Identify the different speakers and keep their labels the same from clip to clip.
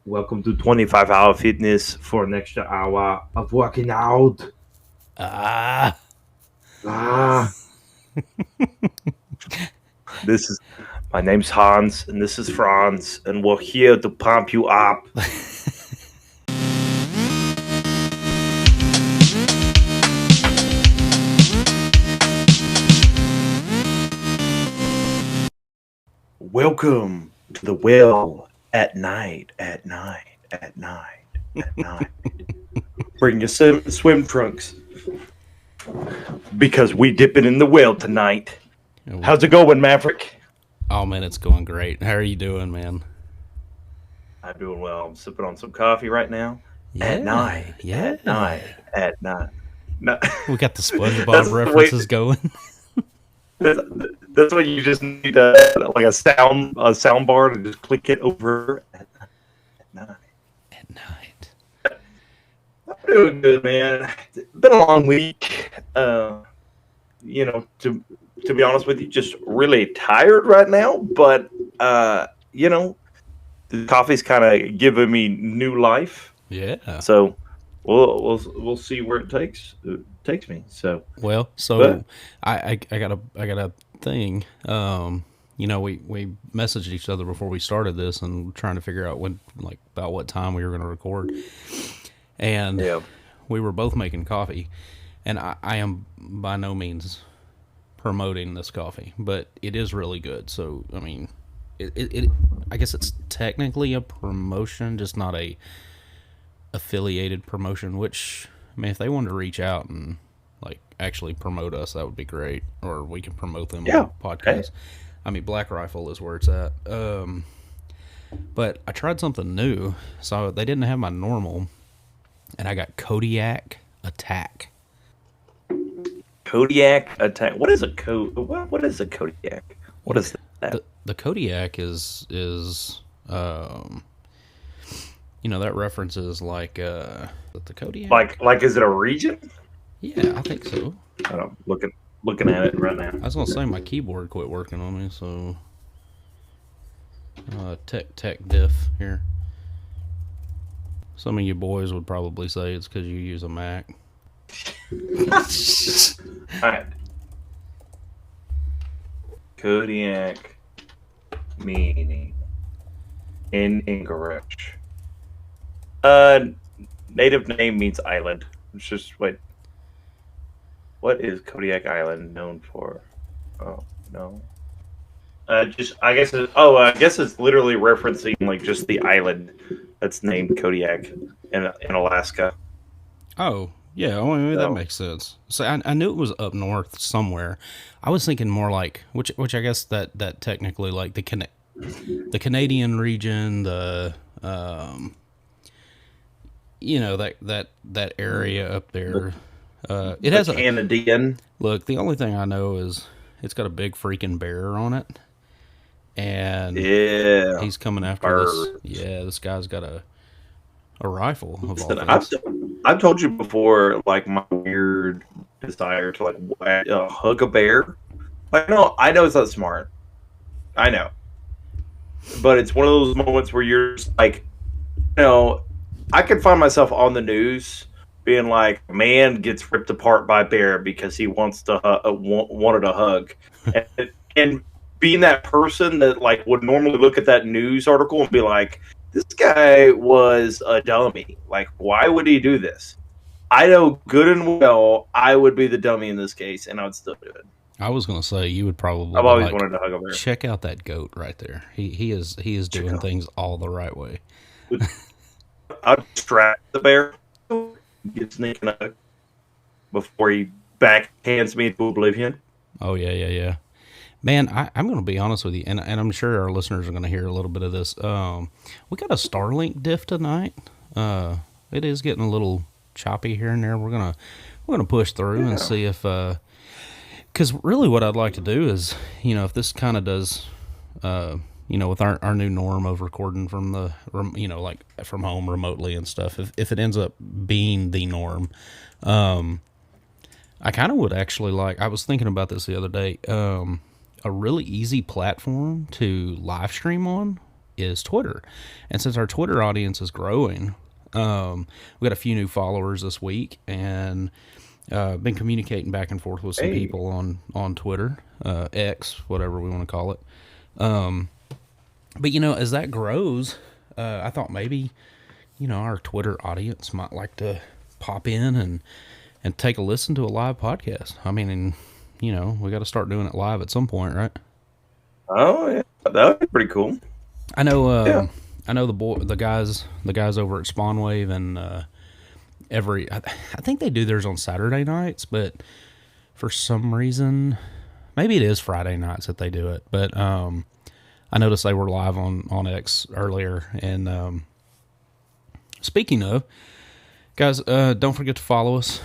Speaker 1: Welcome to 25-hour fitness for an extra hour of working out.
Speaker 2: Ah,
Speaker 1: Ah, this is my name's Hans and this is Franz, and we're here to pump you up. Welcome to the well at night, at night, at night, at night. Bring your swim trunks because we dipping in the well tonight. How's it going, Maverick?
Speaker 2: oh man, it's going great. How are you doing, man?
Speaker 1: I'm doing well. I'm sipping on some coffee right now. At night,
Speaker 2: Yeah.
Speaker 1: at night, at night. No,
Speaker 2: We got the
Speaker 1: that's
Speaker 2: SpongeBob
Speaker 1: the way.
Speaker 2: references going.
Speaker 1: That's, that's what you just need like a sound bar to just click it over at night.
Speaker 2: At night.
Speaker 1: I'm doing good, man. It's been a long week. To be honest with you, just really tired right now. But the coffee's kind of giving me new life.
Speaker 2: Yeah.
Speaker 1: So we'll see where it takes me. So
Speaker 2: Well,
Speaker 1: but
Speaker 2: I got a thing. We messaged each other before we started this and trying to figure out about what time we were going to record, and
Speaker 1: yeah,
Speaker 2: we were both making coffee, and I am by no means promoting this coffee, but it is really good. So I mean, I guess it's technically a promotion, just not a affiliated promotion. Which I mean, if they wanted to reach out and actually promote us, that would be great, or we can promote them
Speaker 1: yeah.
Speaker 2: on
Speaker 1: Hey,
Speaker 2: podcasts. I mean, Black Rifle is where it's at. But I tried something new, so they didn't have my normal, and I got Kodiak Attack.
Speaker 1: Kodiak attack. What is a What is a Kodiak? What
Speaker 2: Well,
Speaker 1: is that?
Speaker 2: the Kodiak is that references the Kodiak.
Speaker 1: Like is it a region?
Speaker 2: Yeah, I think so.
Speaker 1: I'm looking at it right now.
Speaker 2: I was gonna say my keyboard quit working on me, so tech diff here. Some of you boys would probably say it's because you use a Mac.
Speaker 1: All right, Kodiak meaning incorrect. Uh, native name means island. It's just wait. What is Kodiak Island known for? Oh no. Just I guess. I guess it's literally referencing like just the island that's named Kodiak in Alaska.
Speaker 2: Oh, yeah, well, maybe that
Speaker 1: So
Speaker 2: makes sense. So I knew it was up north somewhere. I was thinking more like which I guess that technically like the Canadian region, the that area up
Speaker 1: the,
Speaker 2: there. It
Speaker 1: the
Speaker 2: has a
Speaker 1: Canadian.
Speaker 2: look. The only thing I know is it's got a big freaking bear on it, and
Speaker 1: Yeah,
Speaker 2: he's coming after this.
Speaker 1: birds.
Speaker 2: Yeah, this guy's got a rifle of all
Speaker 1: Listen,
Speaker 2: things.
Speaker 1: I've told you before, like my weird desire to hug a bear. Like, no, I know it's not smart. I know, but it's one of those moments where you're just like, you know, I can find myself on the news being like, "Man gets ripped apart by bear because he wants to wanted a hug," and being that person that like would normally look at that news article and be like, "This guy was a dummy. Like, why would he do this?" I know good and well I would be the dummy in this case, and I would still do it.
Speaker 2: I was gonna say you would probably
Speaker 1: I've
Speaker 2: be
Speaker 1: always
Speaker 2: like,
Speaker 1: wanted to hug a bear.
Speaker 2: check out that goat right there. He is
Speaker 1: Check
Speaker 2: doing
Speaker 1: out.
Speaker 2: things all the right way.
Speaker 1: I'd distract the bear, get sneaking up before he backhands me to oblivion.
Speaker 2: Oh yeah. Man, I'm gonna be honest with you, and I'm sure our listeners are gonna hear a little bit of this. We got a Starlink diff tonight. It is getting a little choppy here and there. We're gonna push through and
Speaker 1: Yeah.
Speaker 2: see if because really what I'd like to do is if this kind of does with our new norm of recording from the like from home remotely and stuff, if it ends up being the norm, I kind of would actually I was thinking about this the other day. A really easy platform to live stream on is Twitter. And since our Twitter audience is growing, we got a few new followers this week, and been communicating back and forth with some people on Twitter, X, whatever we want to call it. But as that grows, I thought maybe our Twitter audience might like to pop in and take a listen to a live podcast. I mean, we got to start doing it live at some point, right?
Speaker 1: Oh yeah, that would be pretty cool.
Speaker 2: I know. I know the guys over at Spawnwave, and I think they do theirs on Saturday nights, but for some reason, maybe it is Friday nights that they do it. But I noticed they were live on X earlier. And speaking of, guys, don't forget to follow us.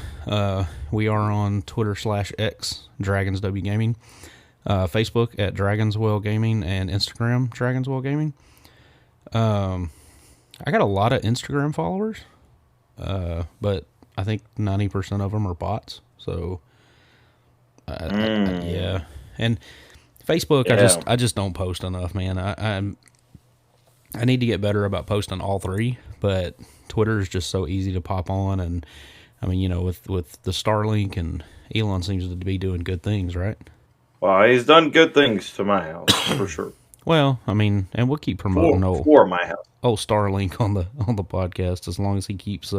Speaker 2: We are on Twitter /X, DragonsW Gaming, Facebook at Dragonswell Gaming, and Instagram Dragonswell Gaming. I got a lot of Instagram followers, but I think 90% of them are bots. So, yeah. And Facebook, yeah. I just don't post enough, man. I need to get better about posting all three, but Twitter is just so easy to pop on. And I mean, with the Starlink, and Elon seems to be doing good things, right?
Speaker 1: Well, he's done good things to my house for sure.
Speaker 2: Well, I mean, and we'll keep promoting
Speaker 1: for my house.
Speaker 2: Starlink on the podcast, as long as he keeps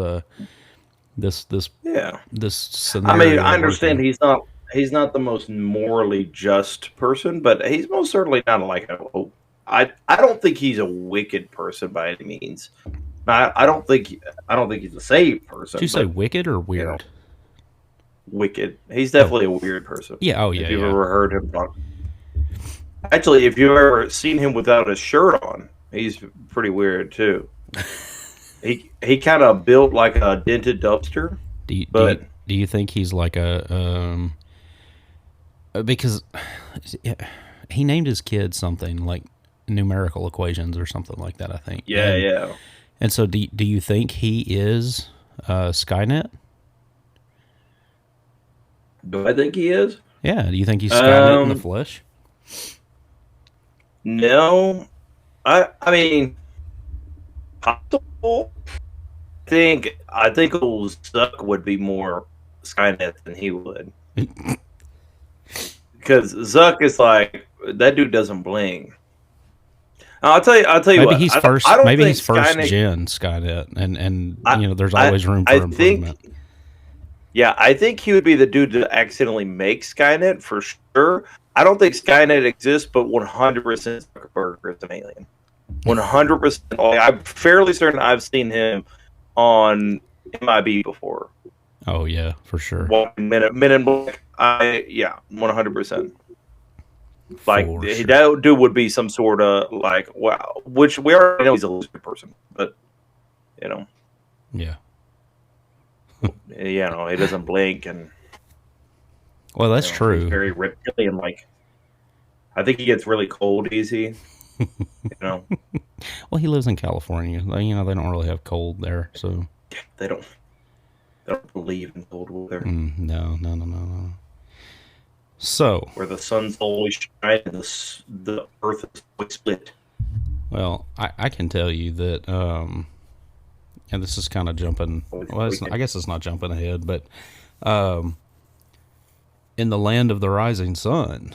Speaker 2: this scenario.
Speaker 1: I mean, I understand he's not the most morally just person, but he's most certainly not I don't think he's a wicked person by any means. I don't think he's a saved person.
Speaker 2: Did you say wicked or weird?
Speaker 1: Wicked. He's definitely a weird person.
Speaker 2: Yeah. Oh yeah.
Speaker 1: If you've ever heard him talk. Actually, if you've ever seen him without his shirt on, he's pretty weird too. He kind of built like a dented dumpster.
Speaker 2: Do you think he's like a because he named his kid something like numerical equations or something like that, I think.
Speaker 1: Yeah.
Speaker 2: And so do you think he is Skynet?
Speaker 1: Do I think he is?
Speaker 2: Yeah. Do you think he's Skynet in the flesh?
Speaker 1: No, I mean, possible. I think old Zuck would be more Skynet than he would, because Zuck is like, that dude doesn't bling. I'll tell you
Speaker 2: maybe
Speaker 1: what.
Speaker 2: He's first. Maybe he's first gen Skynet, and there's always room for improvement.
Speaker 1: Yeah, I think he would be the dude to accidentally make Skynet for sure. I don't think Skynet exists, but 100% Zuckerberg is an alien. 100%. I'm fairly certain I've seen him on MIB before.
Speaker 2: Oh yeah, for sure.
Speaker 1: Men in Black. 100%. Like that dude would be some sort of like, wow, which we already know he's a lizard person, but
Speaker 2: yeah.
Speaker 1: He doesn't blink, and
Speaker 2: well, that's true.
Speaker 1: He's very reptilian. Like, I think he gets really cold easy. Well,
Speaker 2: he lives in California. They don't really have cold there, so
Speaker 1: they don't believe in cold weather.
Speaker 2: No. So
Speaker 1: where the sun's always shining, and the earth is always split.
Speaker 2: Well, I can tell you that. And this is kind of jumping. Well, I guess it's not jumping ahead, but in the land of the rising sun,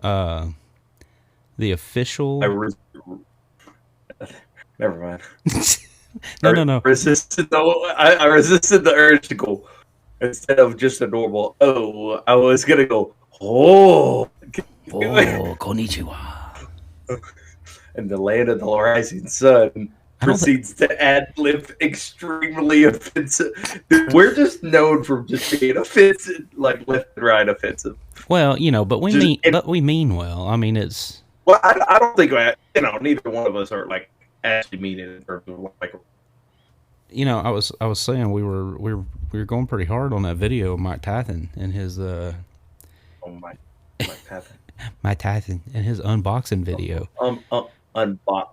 Speaker 2: the official.
Speaker 1: Never mind.
Speaker 2: No.
Speaker 1: I resisted the urge to go instead of just a normal. Oh, I was gonna go. Oh,
Speaker 2: konnichiwa.
Speaker 1: In the land of the rising sun. Proceeds to ad-lib extremely offensive. Dude, we're just known for just being offensive, like left and right offensive.
Speaker 2: Well, but we mean well. I mean, it's.
Speaker 1: Well, I don't think neither one of us are like actually mean it in terms of like.
Speaker 2: I was saying we were going pretty hard on that video of Mike Tyson and his.
Speaker 1: Mike Tyson.
Speaker 2: Mike Tyson and his unboxing video.
Speaker 1: Unbox.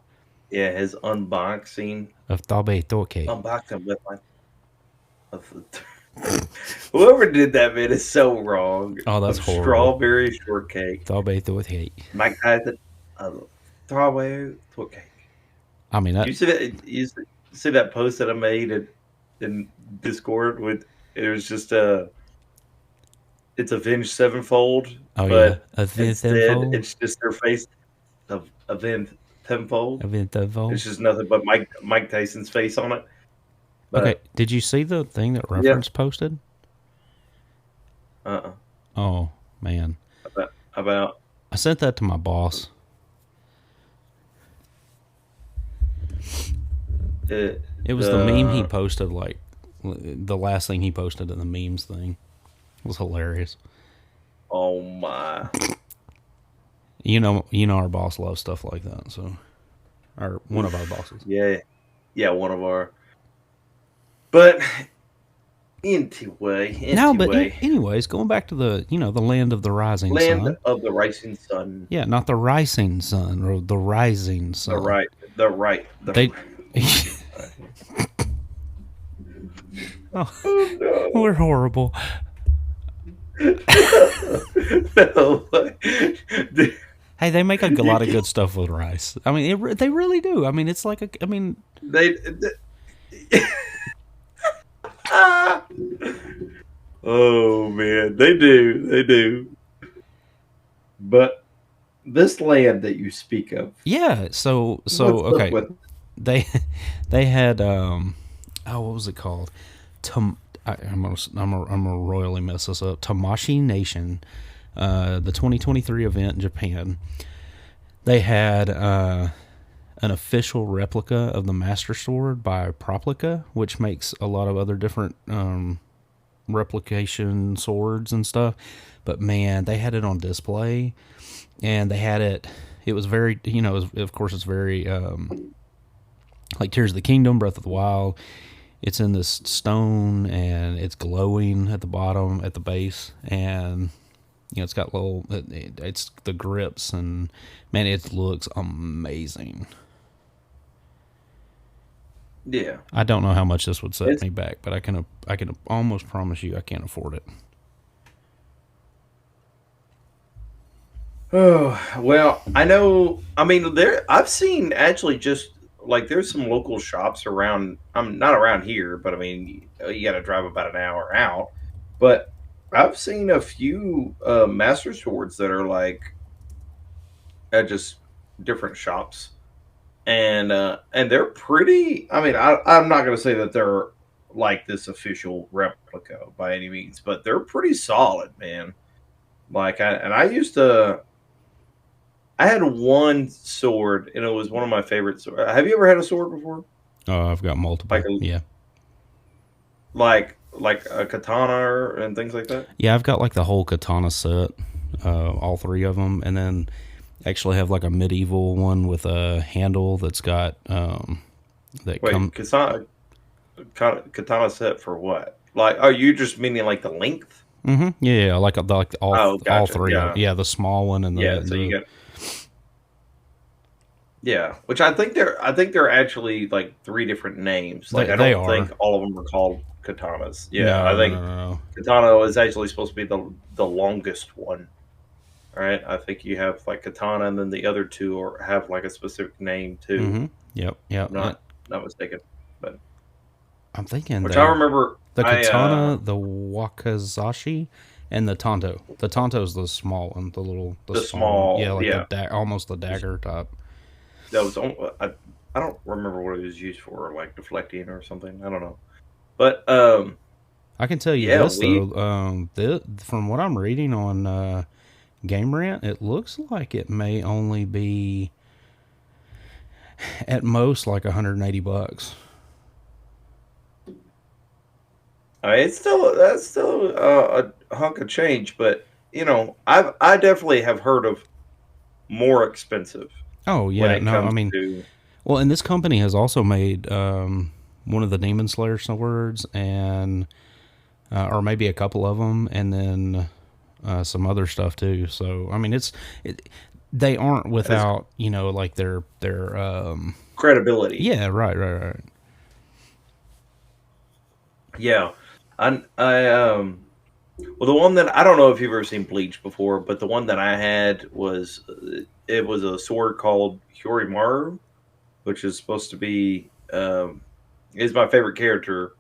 Speaker 1: Yeah, his unboxing
Speaker 2: of Tabe Toke.
Speaker 1: Unboxing with whoever did that, man, is so wrong.
Speaker 2: Oh, that's horrible.
Speaker 1: Strawberry shortcake.
Speaker 2: Tabe Toke.
Speaker 1: Mike Tyson. Strawberry cake.
Speaker 2: I mean that.
Speaker 1: You see that? See that post that I made in Discord with? It was just it's Avenged Sevenfold,
Speaker 2: Oh yeah,
Speaker 1: but
Speaker 2: event
Speaker 1: instead
Speaker 2: info.
Speaker 1: it's just their face of Avenged Tenfold.
Speaker 2: Event info.
Speaker 1: It's just nothing but Mike Tyson's face on it.
Speaker 2: Okay,
Speaker 1: But
Speaker 2: did you see the thing that
Speaker 1: yeah,
Speaker 2: Reference posted?
Speaker 1: uh,
Speaker 2: Oh man,
Speaker 1: about
Speaker 2: I sent that to my boss.
Speaker 1: it,
Speaker 2: It was the meme he
Speaker 1: the
Speaker 2: posted, like the last thing he posted in the memes thing. It was hilarious.
Speaker 1: oh my,
Speaker 2: You know, our boss loves stuff like that. So, or one of our
Speaker 1: oof,
Speaker 2: bosses.
Speaker 1: yeah, yeah, one of our. But
Speaker 2: No, but
Speaker 1: anyway,
Speaker 2: anyways, going back to the land of the rising
Speaker 1: land
Speaker 2: sun.
Speaker 1: of the rising sun,
Speaker 2: Yeah, not the rising sun or the rising
Speaker 1: the
Speaker 2: sun.
Speaker 1: right, the right, the.
Speaker 2: They. Oh,
Speaker 1: Oh no.
Speaker 2: we're horrible.
Speaker 1: No.
Speaker 2: Hey, they make a
Speaker 1: You
Speaker 2: lot of good
Speaker 1: can't,
Speaker 2: stuff with rice. I mean, they really do. I mean, it's like a. I mean,
Speaker 1: they ah. Oh man, they do. But this land that you speak of,
Speaker 2: yeah. So
Speaker 1: what's up
Speaker 2: okay,
Speaker 1: with?
Speaker 2: they they had oh, what was it called? Tam, I'm gonna royally mess this up. Tamashi Nation, the 2023 event in Japan. They had an official replica of the Master Sword by Proplica, which makes a lot of other different replication swords and stuff. But man, they had it on display, and they had it. It was very, of course, it's very like Tears of the Kingdom, Breath of the Wild. It's in this stone, and it's glowing at the bottom, at the base, and it's got little. It's the grips, and man, it looks amazing.
Speaker 1: Yeah,
Speaker 2: I don't know how much this would set
Speaker 1: it's
Speaker 2: me back, but I can almost promise you I can't afford it.
Speaker 1: oh well. I know. I mean, there. I've seen actually just like there's some local shops around. I'm not around here, but I mean, you got to drive about an hour out. But I've seen a few master swords that are like at just different shops and they're pretty. I mean, I'm not going to say that they're like this official replica by any means, but they're pretty solid, man. Like, I used to. I had one sword, and it was one of my favorites. Have you ever had a sword before?
Speaker 2: Oh, I've got
Speaker 1: Like
Speaker 2: multiple.
Speaker 1: a
Speaker 2: Yeah,
Speaker 1: like a katana and things like that.
Speaker 2: yeah, I've got like the whole katana set, all three of them, and then actually have like a medieval one with a handle that's got that
Speaker 1: Wait,
Speaker 2: come.
Speaker 1: katana set for what? Like, are you just meaning like the length?
Speaker 2: Mm-hmm, yeah, like
Speaker 1: Oh,
Speaker 2: all
Speaker 1: gotcha.
Speaker 2: three of
Speaker 1: Yeah,
Speaker 2: yeah, the small one and
Speaker 1: yeah. So you
Speaker 2: the
Speaker 1: got yeah, which I think they're actually like three different names. Like I
Speaker 2: they
Speaker 1: don't
Speaker 2: are.
Speaker 1: think all of them are called katanas. Yeah, I
Speaker 2: No, no,
Speaker 1: think
Speaker 2: no, no.
Speaker 1: katana is actually supposed to be the longest one. Right? I think you have like katana, and then the other two have like a specific name too.
Speaker 2: Mm-hmm. Yep, yep.
Speaker 1: I'm not mistaken, but
Speaker 2: I'm thinking
Speaker 1: which I remember.
Speaker 2: the
Speaker 1: I
Speaker 2: katana, the wakazashi, and the tanto. The tanto is the small one, the
Speaker 1: the
Speaker 2: small one. Yeah,
Speaker 1: small
Speaker 2: like
Speaker 1: yeah
Speaker 2: almost the dagger type.
Speaker 1: that was I don't remember what it was used for, like deflecting or something. I don't know, but
Speaker 2: I can tell you
Speaker 1: yeah
Speaker 2: this
Speaker 1: we
Speaker 2: though, from what I'm reading on Game Rant, it looks like it may only be at most like $180.
Speaker 1: it's still that's still a hunk of change, but I definitely have heard of more expensive
Speaker 2: Oh
Speaker 1: when
Speaker 2: yeah,
Speaker 1: it
Speaker 2: no, I
Speaker 1: comes
Speaker 2: mean,
Speaker 1: to
Speaker 2: well, and this company has also made one of the Demon Slayer swords, and or maybe a couple of them, and then some other stuff too. So I mean, they aren't
Speaker 1: as
Speaker 2: without like their
Speaker 1: credibility.
Speaker 2: yeah, right.
Speaker 1: Yeah, I Well, the one that I don't know if you've ever seen Bleach before, but the one that I had was it was a sword called Hyorimaru, which is supposed to be is my favorite character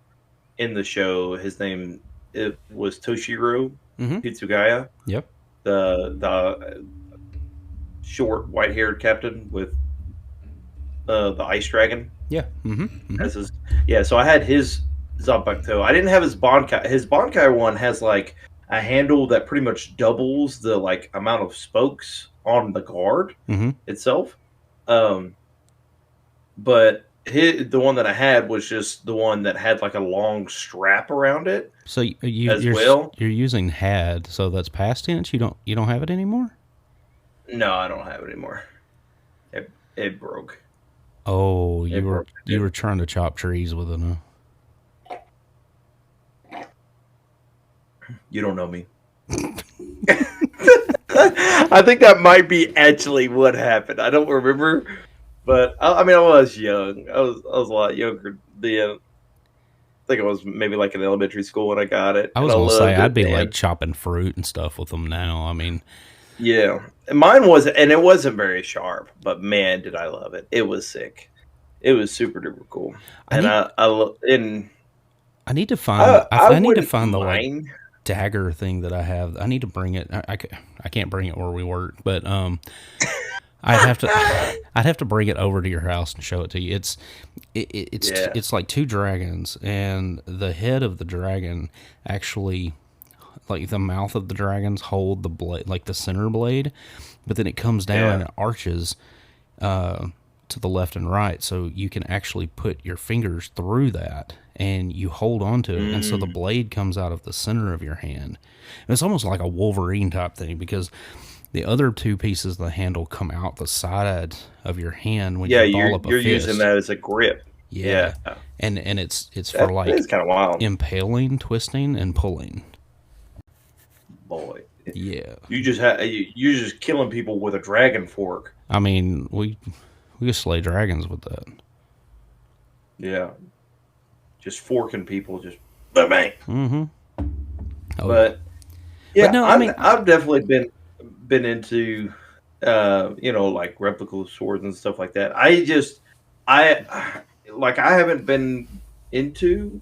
Speaker 1: in the show. His name it was Toshiro
Speaker 2: Mm-hmm.
Speaker 1: Hitsugaya,
Speaker 2: Yep.
Speaker 1: the short white haired captain with the ice dragon.
Speaker 2: Yeah. Mm-hmm. Mm-hmm.
Speaker 1: As his yeah, so I had his Zanpakuto. I didn't have his Bankai. His Bankai one has like a handle that pretty much doubles the like amount of spokes on the guard
Speaker 2: Mm-hmm.
Speaker 1: itself. Um, but the one that I had was just the one that had like a long strap around it
Speaker 2: So
Speaker 1: as well.
Speaker 2: you're using had, so that's past tense. You don't have it anymore.
Speaker 1: No, I don't have it anymore. It broke.
Speaker 2: Oh,
Speaker 1: It broke.
Speaker 2: you were trying to chop trees with it. Huh?
Speaker 1: You don't know me. I think that might be actually what happened. I don't remember, but I mean, I was young. I was a lot younger then. I think I was maybe like in elementary school when I got it,
Speaker 2: I
Speaker 1: and
Speaker 2: was
Speaker 1: I
Speaker 2: gonna say
Speaker 1: loved
Speaker 2: I'd
Speaker 1: it,
Speaker 2: be like
Speaker 1: man.
Speaker 2: chopping fruit and stuff with them now. I mean,
Speaker 1: Yeah, and mine was, and it wasn't very sharp, but man, did I love it! It was sick. It was super duper cool,
Speaker 2: I
Speaker 1: and
Speaker 2: need
Speaker 1: and
Speaker 2: I need to find
Speaker 1: I
Speaker 2: I need to
Speaker 1: wouldn't
Speaker 2: find the like
Speaker 1: mind.
Speaker 2: dagger thing that I have. I need to bring it. I can't bring it where we work, but I'd have to I'd have to bring it over to your house and show it to you.
Speaker 1: Yeah,
Speaker 2: It's like two dragons, and the head of the dragon actually, like the mouth of the dragons hold the blade, like the center blade, but then it comes down
Speaker 1: yeah.
Speaker 2: and it arches to the left and right, so you can actually put your fingers through that and you hold on to it, and so the
Speaker 1: Mm,
Speaker 2: blade comes out of the center of your hand. And it's almost like a Wolverine type thing because the other two pieces of the handle come out the side of your hand when
Speaker 1: yeah,
Speaker 2: you ball up a
Speaker 1: you're using
Speaker 2: fist.
Speaker 1: that as a grip.
Speaker 2: Yeah,
Speaker 1: Yeah,
Speaker 2: and it's for
Speaker 1: that
Speaker 2: like
Speaker 1: is kind of wild,
Speaker 2: impaling, twisting, and pulling.
Speaker 1: boy.
Speaker 2: Yeah,
Speaker 1: You're just killing people with a dragon fork.
Speaker 2: I mean we could slay dragons with that.
Speaker 1: Yeah, just forking people, just bang bang.
Speaker 2: Mm-hmm. Oh yeah,
Speaker 1: But
Speaker 2: but
Speaker 1: yeah,
Speaker 2: no, I mean
Speaker 1: I've definitely been into like replica swords and stuff like that. I like I haven't been into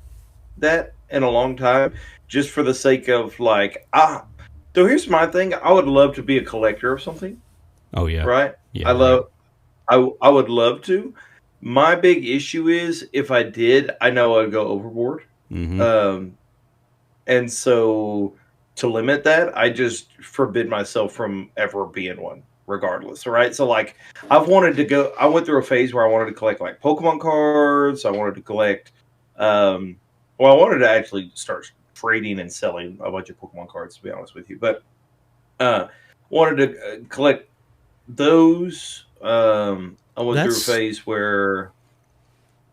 Speaker 1: that in a long time, just for the sake of like so here's my thing. I would love to be a collector of something,
Speaker 2: oh yeah,
Speaker 1: right? I
Speaker 2: yeah, yeah.
Speaker 1: love I would love to. My big issue is if I did, I know I'd go overboard.
Speaker 2: Mm-hmm.
Speaker 1: Um, and so to limit that, I just forbid myself from ever being one, regardless. All right. So like I've wanted to go I went through a phase where I wanted to collect like Pokemon cards. I wanted to collect well, I wanted to actually start trading and selling a bunch of Pokemon cards, to be honest with you. But wanted to collect those. I went through a
Speaker 2: That's
Speaker 1: phase where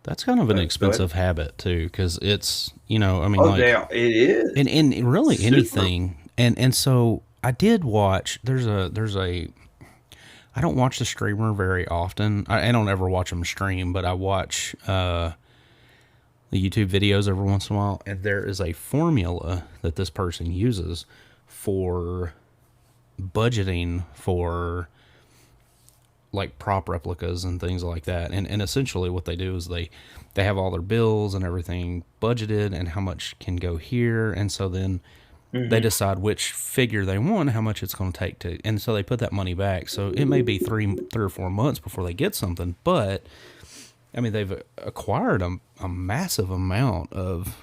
Speaker 2: that's kind of an
Speaker 1: go ahead.
Speaker 2: expensive habit too, because it's I mean
Speaker 1: Oh
Speaker 2: like
Speaker 1: damn, it is
Speaker 2: and really
Speaker 1: super.
Speaker 2: anything and so I did watch. There's a I don't watch the streamer very often. I don't ever watch them stream, but I watch the YouTube videos every once in a while, and there is a formula that this person uses for budgeting for like prop replicas and things like that. And essentially what they do is they have all their bills and everything budgeted and how much can go here, and so then they
Speaker 1: Hmm.
Speaker 2: decide which figure they want, how much it's going to take to, and so they put that money back. So it may be 3 or 4 months before they get something, but I mean they've acquired a massive amount of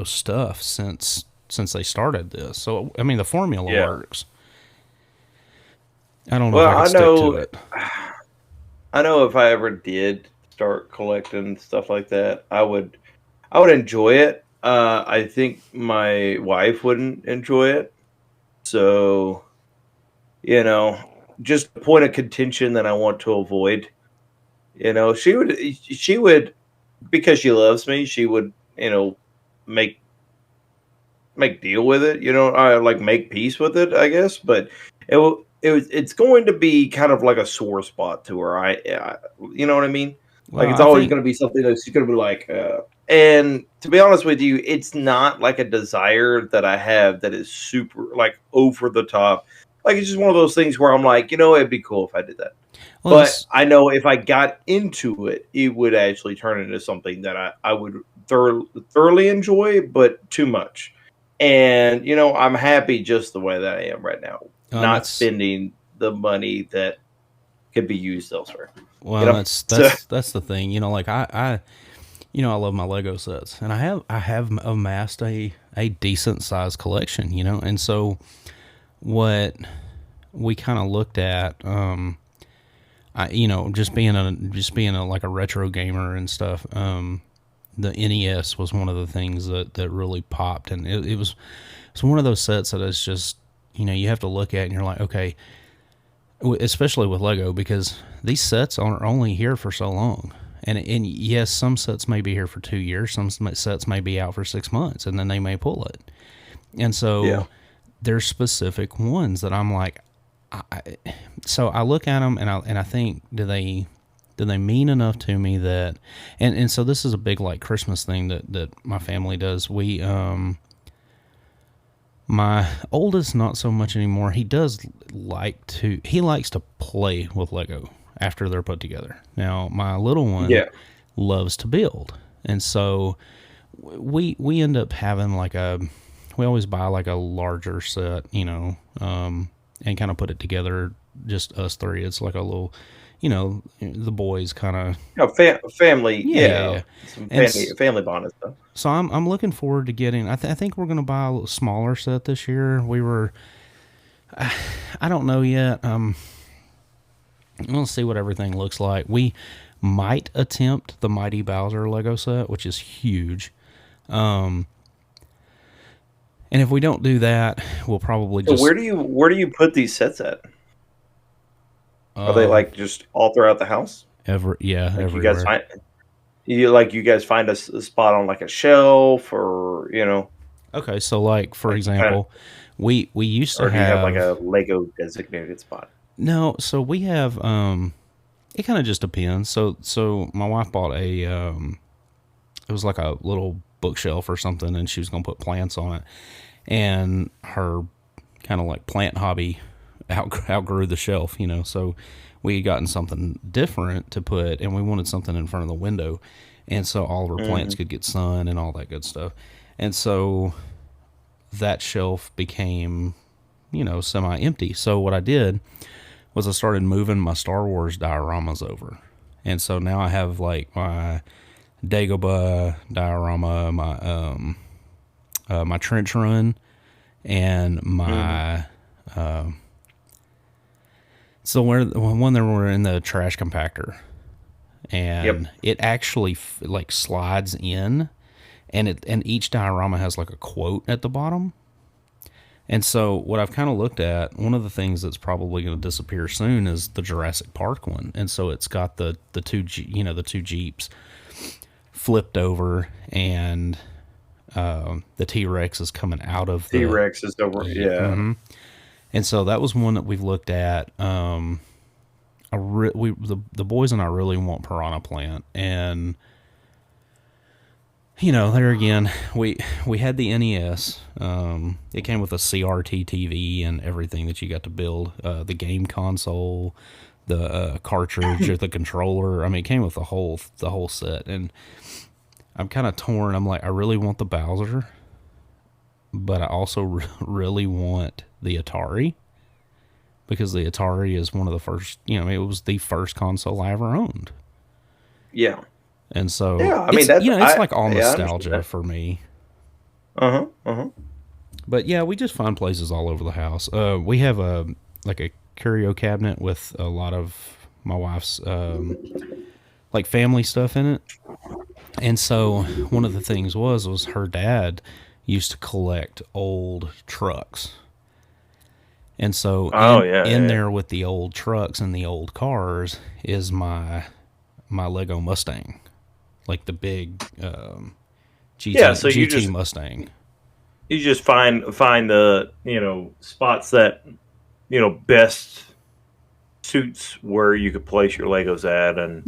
Speaker 2: stuff since they started this. So I mean the formula
Speaker 1: Yeah.
Speaker 2: works. I don't know if
Speaker 1: Well,
Speaker 2: I could stick to it.
Speaker 1: I know if I ever did start collecting stuff like that, I would enjoy it. I think my wife wouldn't enjoy it. So, you know, just a point of contention that I want to avoid. She would because she loves me, she would, make deal with it, I like make peace with it, I guess, but it's going to be kind of like a sore spot to her. You know what I mean? Like
Speaker 2: Well,
Speaker 1: it's
Speaker 2: I
Speaker 1: always
Speaker 2: think
Speaker 1: going to be something that she's going to be like, And to be honest with you, it's not like a desire that I have that is super like over the top. Like it's just one of those things where I'm like, it'd be cool if I did that.
Speaker 2: Well,
Speaker 1: But
Speaker 2: this
Speaker 1: I know if I got into it, it would actually turn into something that I would thoroughly enjoy, but too much. And I'm happy just the way that I am right now, not
Speaker 2: that's
Speaker 1: spending the money that could be used elsewhere.
Speaker 2: well,
Speaker 1: So
Speaker 2: that's the thing. Like I love my Lego sets, and I have amassed a decent sized collection. And so what we kind of looked at, just being a like a retro gamer and stuff. The NES was one of the things that really popped, and it's one of those sets that is just you have to look at and you're like, okay, especially with Lego, because these sets are only here for so long. And yes, some sets may be here for 2 years, some sets may be out for 6 months, and then they may pull it. And so there's specific ones that I'm like, so I look at them and I think, do they mean enough to me that, and so this is a big like Christmas thing that my family does. We my oldest not so much anymore. He likes to play with Lego after they're put together. Now my little one loves to build, and so we end up having we always buy like a larger set, and kind of put it together, just us three. It's like a little, the boys kind of
Speaker 1: family,
Speaker 2: yeah.
Speaker 1: some
Speaker 2: And
Speaker 1: family bond and stuff.
Speaker 2: so I'm looking forward to getting. I think we're gonna buy a little smaller set this year. I don't know yet. We'll see what everything looks like. We might attempt the Mighty Bowser Lego set, which is huge. And if we don't do that, we'll probably just.
Speaker 1: So where do you put these sets at? Are they like just all throughout the house?
Speaker 2: Everywhere.
Speaker 1: You guys find a spot on like a shelf, or
Speaker 2: Okay, so like for example, we used to
Speaker 1: or do you have like
Speaker 2: have
Speaker 1: a Lego designated spot?
Speaker 2: no. So we have it kind of just depends. So my wife bought it was like a little bookshelf or something, and she was gonna put plants on it, and her kind of like plant hobby outgrew the shelf, so we had gotten something different to put, and we wanted something in front of the window, and so all of our plants could get sun and all that good stuff. And so that shelf became semi empty. So what I did was I started moving my Star Wars dioramas over, and so now I have like my Dagobah diorama, my Trench Run, and my so one that were in the trash compactor, and it actually like slides in, and each diorama has like a quote at the bottom. And so what I've kind of looked at, one of the things that's probably going to disappear soon is the Jurassic Park one, and so it's got the two Jeeps flipped over, and the T-Rex is coming out of the
Speaker 1: T-Rex is over,
Speaker 2: Mm-hmm. And so that was one that we've looked at. The boys and I really want Piranha Plant, and there again, we had the NES. It came with a CRT TV and everything that you got to build. The game console, the cartridge, or the controller. I mean, it came with the whole set. And I'm kind of torn. I'm like, I really want the Bowser, but I also really want the Atari, because the Atari is one of the first. It was the first console I ever owned.
Speaker 1: Yeah.
Speaker 2: And so,
Speaker 1: I mean,
Speaker 2: it's like all nostalgia for me. But yeah, we just find places all over the house. We have a curio cabinet with a lot of my wife's like family stuff in it. And so one of the things was her dad used to collect old trucks. And so in there with the old trucks and the old cars is my Lego Mustang. Like the big GT Mustang.
Speaker 1: You just find the spots that best suits where you could place your Legos at, and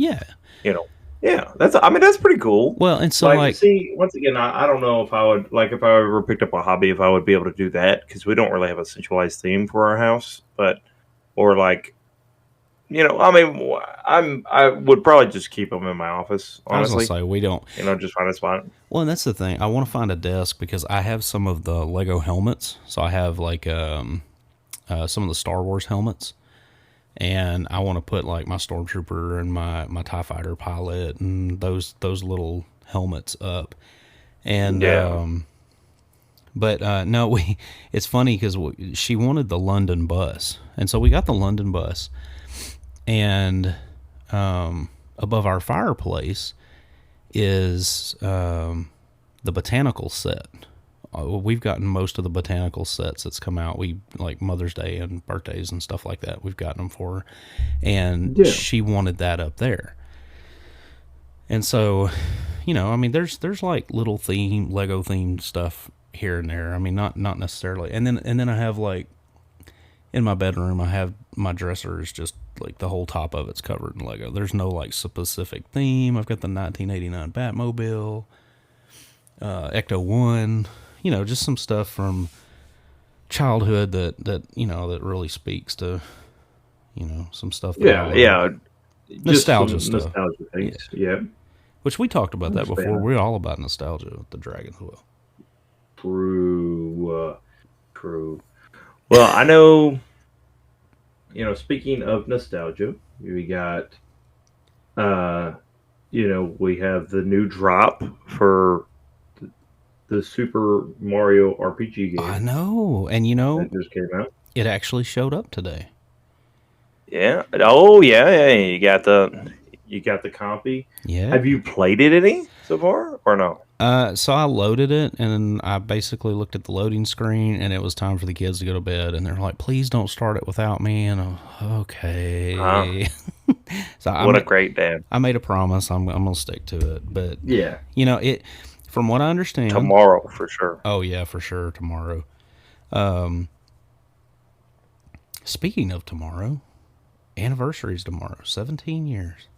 Speaker 1: Yeah, that's pretty cool.
Speaker 2: Well, and so like,
Speaker 1: see, once again, I don't know if I would if I ever picked up a hobby, if I would be able to do that because we don't really have a centralized theme for our house, but or like, I would probably just keep them in my office,
Speaker 2: I was gonna
Speaker 1: honestly.
Speaker 2: say we don't.
Speaker 1: Just find a spot.
Speaker 2: Well, and that's the thing. I want to find a desk because I have some of the Lego helmets. So I have like some of the Star Wars helmets, and I want to put like my stormtrooper and my TIE fighter pilot and those little helmets up. And
Speaker 1: Yeah.
Speaker 2: but no, we. It's funny because she wanted the London bus, and so we got the London bus, and above our fireplace is the botanical set. We've gotten most of the botanical sets that's come out. We like Mother's Day and birthdays and stuff like that. We've gotten them for her, and she wanted that up there. And so, there's like little Lego themed stuff here and there. I mean, not necessarily. And then I have like in my bedroom, I have my dresser is just like the whole top of it's covered in Lego. There's no like specific theme. I've got the 1989 Batmobile, Ecto One. Just some stuff from childhood that really speaks to some stuff.
Speaker 1: Nostalgia
Speaker 2: stuff.
Speaker 1: Nostalgia things. Yeah.
Speaker 2: Which we talked about that before. We're all about nostalgia with the Dragon's Will.
Speaker 1: True. Well, I know. Speaking of nostalgia, we got. We have the new drop for the Super Mario RPG game.
Speaker 2: I know, and
Speaker 1: that just came out.
Speaker 2: It actually showed up today.
Speaker 1: Yeah. Oh, yeah. You got the copy.
Speaker 2: Yeah.
Speaker 1: Have you played it any so far, or no?
Speaker 2: So I loaded it, and I basically looked at the loading screen, and it was time for the kids to go to bed, and they're like, "Please don't start it without me." And I'm okay. So
Speaker 1: a great dad!
Speaker 2: I made a promise. I'm gonna stick to it, but
Speaker 1: yeah,
Speaker 2: it. From what I understand,
Speaker 1: tomorrow for sure.
Speaker 2: Oh yeah, for sure tomorrow. Speaking of tomorrow, anniversary is tomorrow. 17 years.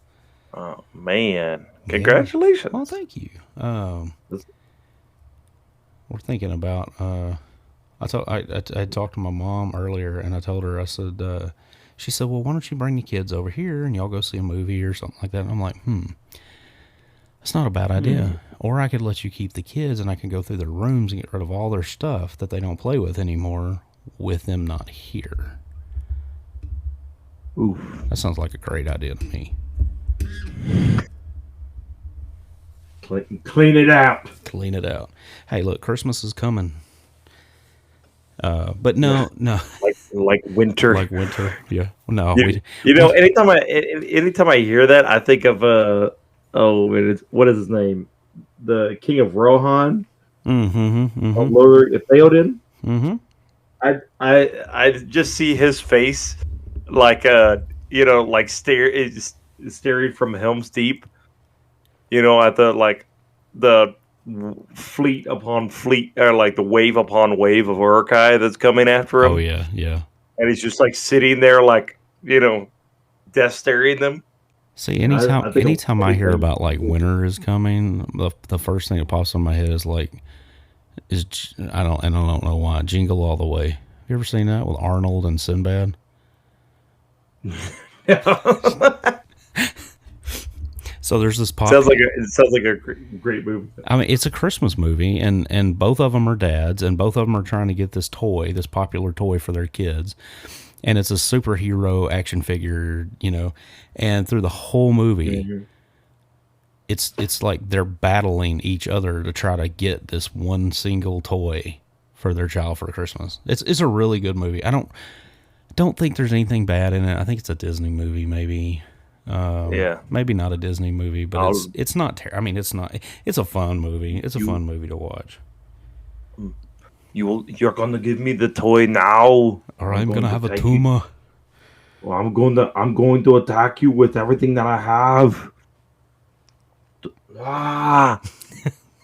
Speaker 1: Oh man! Congratulations!
Speaker 2: Yeah. Well, thank you. We're thinking about. I talked to my mom earlier, and I told her, I said, she said, "Well, why don't you bring the kids over here and y'all go see a movie or something like that?" And I'm like, that's not a bad idea. Or I could let you keep the kids, and I can go through their rooms and get rid of all their stuff that they don't play with anymore, with them not here.
Speaker 1: Oof.
Speaker 2: That sounds like a great idea to me.
Speaker 1: Clean it out.
Speaker 2: Clean it out. Hey, look, Christmas is coming. But no.
Speaker 1: Like winter.
Speaker 2: Like winter. Yeah. No.
Speaker 1: Anytime I hear that, I think of what is his name? The King of Rohan. Lord Theoden. I just see his face like staring from Helm's Deep. At the fleet upon fleet, or like the wave upon wave of Uruk-hai that's coming after him.
Speaker 2: Oh yeah.
Speaker 1: And he's just like sitting there, like death staring them.
Speaker 2: See, anytime I hear about like winter is coming, the first thing that pops in my head is I don't know why, Jingle All the Way. Have you ever seen that with Arnold and Sinbad? So there's this
Speaker 1: sounds like a great movie.
Speaker 2: I mean, it's a Christmas movie, and both of them are dads, and both of them are trying to get this popular toy for their kids, and it's a superhero action figure, and through the whole movie, it's like they're battling each other to try to get this one single toy for their child for Christmas. It's a really good movie. I don't think there's anything bad in it. I think it's a Disney movie, maybe. Maybe not a Disney movie, but it's not. It's not. It's a fun movie. It's a fun movie to watch.
Speaker 1: You're gonna give me the toy now,
Speaker 2: or I'm gonna have a tumor.
Speaker 1: Well, I'm going to attack you with everything that I have.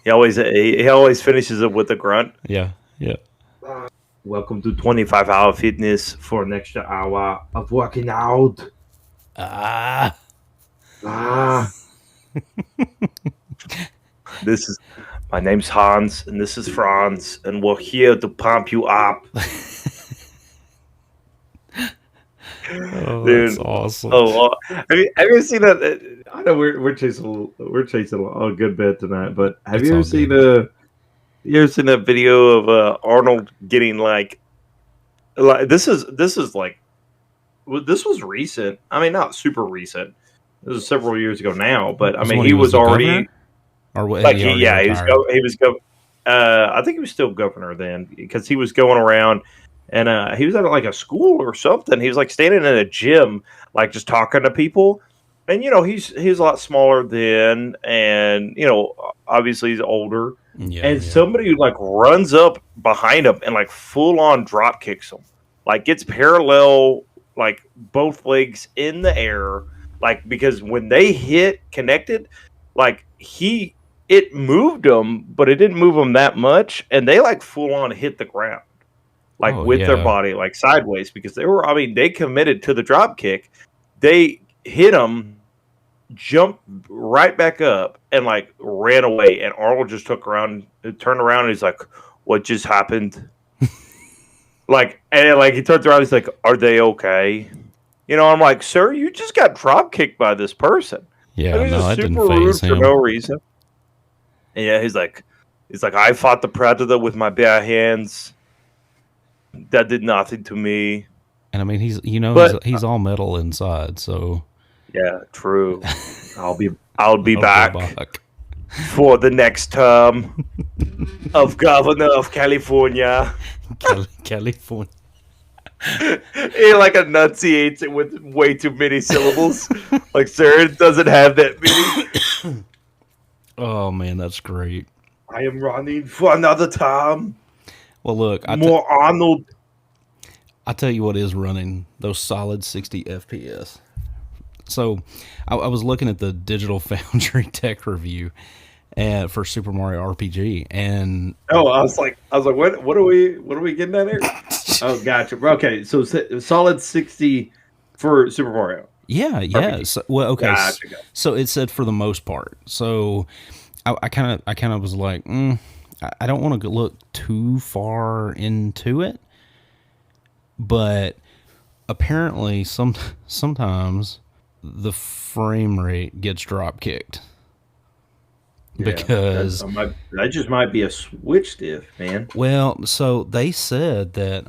Speaker 1: He always finishes it with a grunt.
Speaker 2: Yeah.
Speaker 1: Welcome to 25-hour fitness for an extra hour of working out. This is my name's Hans, and this is Franz, and we're here to pump you up.
Speaker 2: Oh,
Speaker 1: Dude.
Speaker 2: that's awesome.
Speaker 1: Oh, have you seen that? I know we're chasing a good bit tonight, but have
Speaker 2: It's
Speaker 1: you ever
Speaker 2: all
Speaker 1: seen
Speaker 2: good.
Speaker 1: you ever seen that video of Arnold getting like this is like this was recent. I mean, not super recent. This was several years ago now, but I
Speaker 2: Was
Speaker 1: mean,
Speaker 2: when
Speaker 1: he
Speaker 2: he was
Speaker 1: was
Speaker 2: the
Speaker 1: already
Speaker 2: governor, or what, had
Speaker 1: like
Speaker 2: he already retired?
Speaker 1: he was go. I think he was still governor then because he was going around and he was at like a school or something. He was like standing in a gym, like just talking to people. And he's a lot smaller then, and obviously he's older.
Speaker 2: Yeah,
Speaker 1: And
Speaker 2: yeah.
Speaker 1: somebody like runs up behind him and like full on drop kicks him, like gets parallel, like both legs in the air, like because when they hit connected, like it moved them, but it didn't move them that much, and they like full on hit the ground, like
Speaker 2: Oh,
Speaker 1: with their
Speaker 2: yeah.
Speaker 1: body, like sideways, because they committed to the drop kick. They hit him, jumped right back up, and like ran away. And Arnold just turned around, and he's like, "What just happened?" And he turns around, he's like, "Are they okay?" I'm like, "Sir, you just got drop kicked by this person.
Speaker 2: Yeah,
Speaker 1: Like, he's
Speaker 2: no,
Speaker 1: just
Speaker 2: that didn't
Speaker 1: super rude
Speaker 2: phase
Speaker 1: for no
Speaker 2: him.
Speaker 1: reason." And yeah, he's like, "I fought the predator with my bare hands. That did nothing to me."
Speaker 2: And I mean, he's
Speaker 1: But
Speaker 2: he's all metal inside, so
Speaker 1: yeah, true. I'll be
Speaker 2: I'll be
Speaker 1: back
Speaker 2: back.
Speaker 1: for the next term of governor of California.
Speaker 2: California.
Speaker 1: He like enunciates it with way too many syllables. Like, sir, it doesn't have that many.
Speaker 2: Oh man, that's great.
Speaker 1: I am running for another term.
Speaker 2: Well, look,
Speaker 1: More Arnold.
Speaker 2: I tell you what is running those solid 60 FPS. So, I was looking at the Digital Foundry tech review for Super Mario RPG, and
Speaker 1: Oh, I was like, what are we getting at here? Oh, gotcha. Okay, so solid 60 for Super Mario.
Speaker 2: yeah,
Speaker 1: RPG.
Speaker 2: so, well, okay,
Speaker 1: Gotcha.
Speaker 2: so it said for the most part. So, I kind of was like, I don't want to look too far into it, but apparently sometimes the frame rate gets drop kicked because
Speaker 1: That just might be a switch diff, man.
Speaker 2: well, so they said that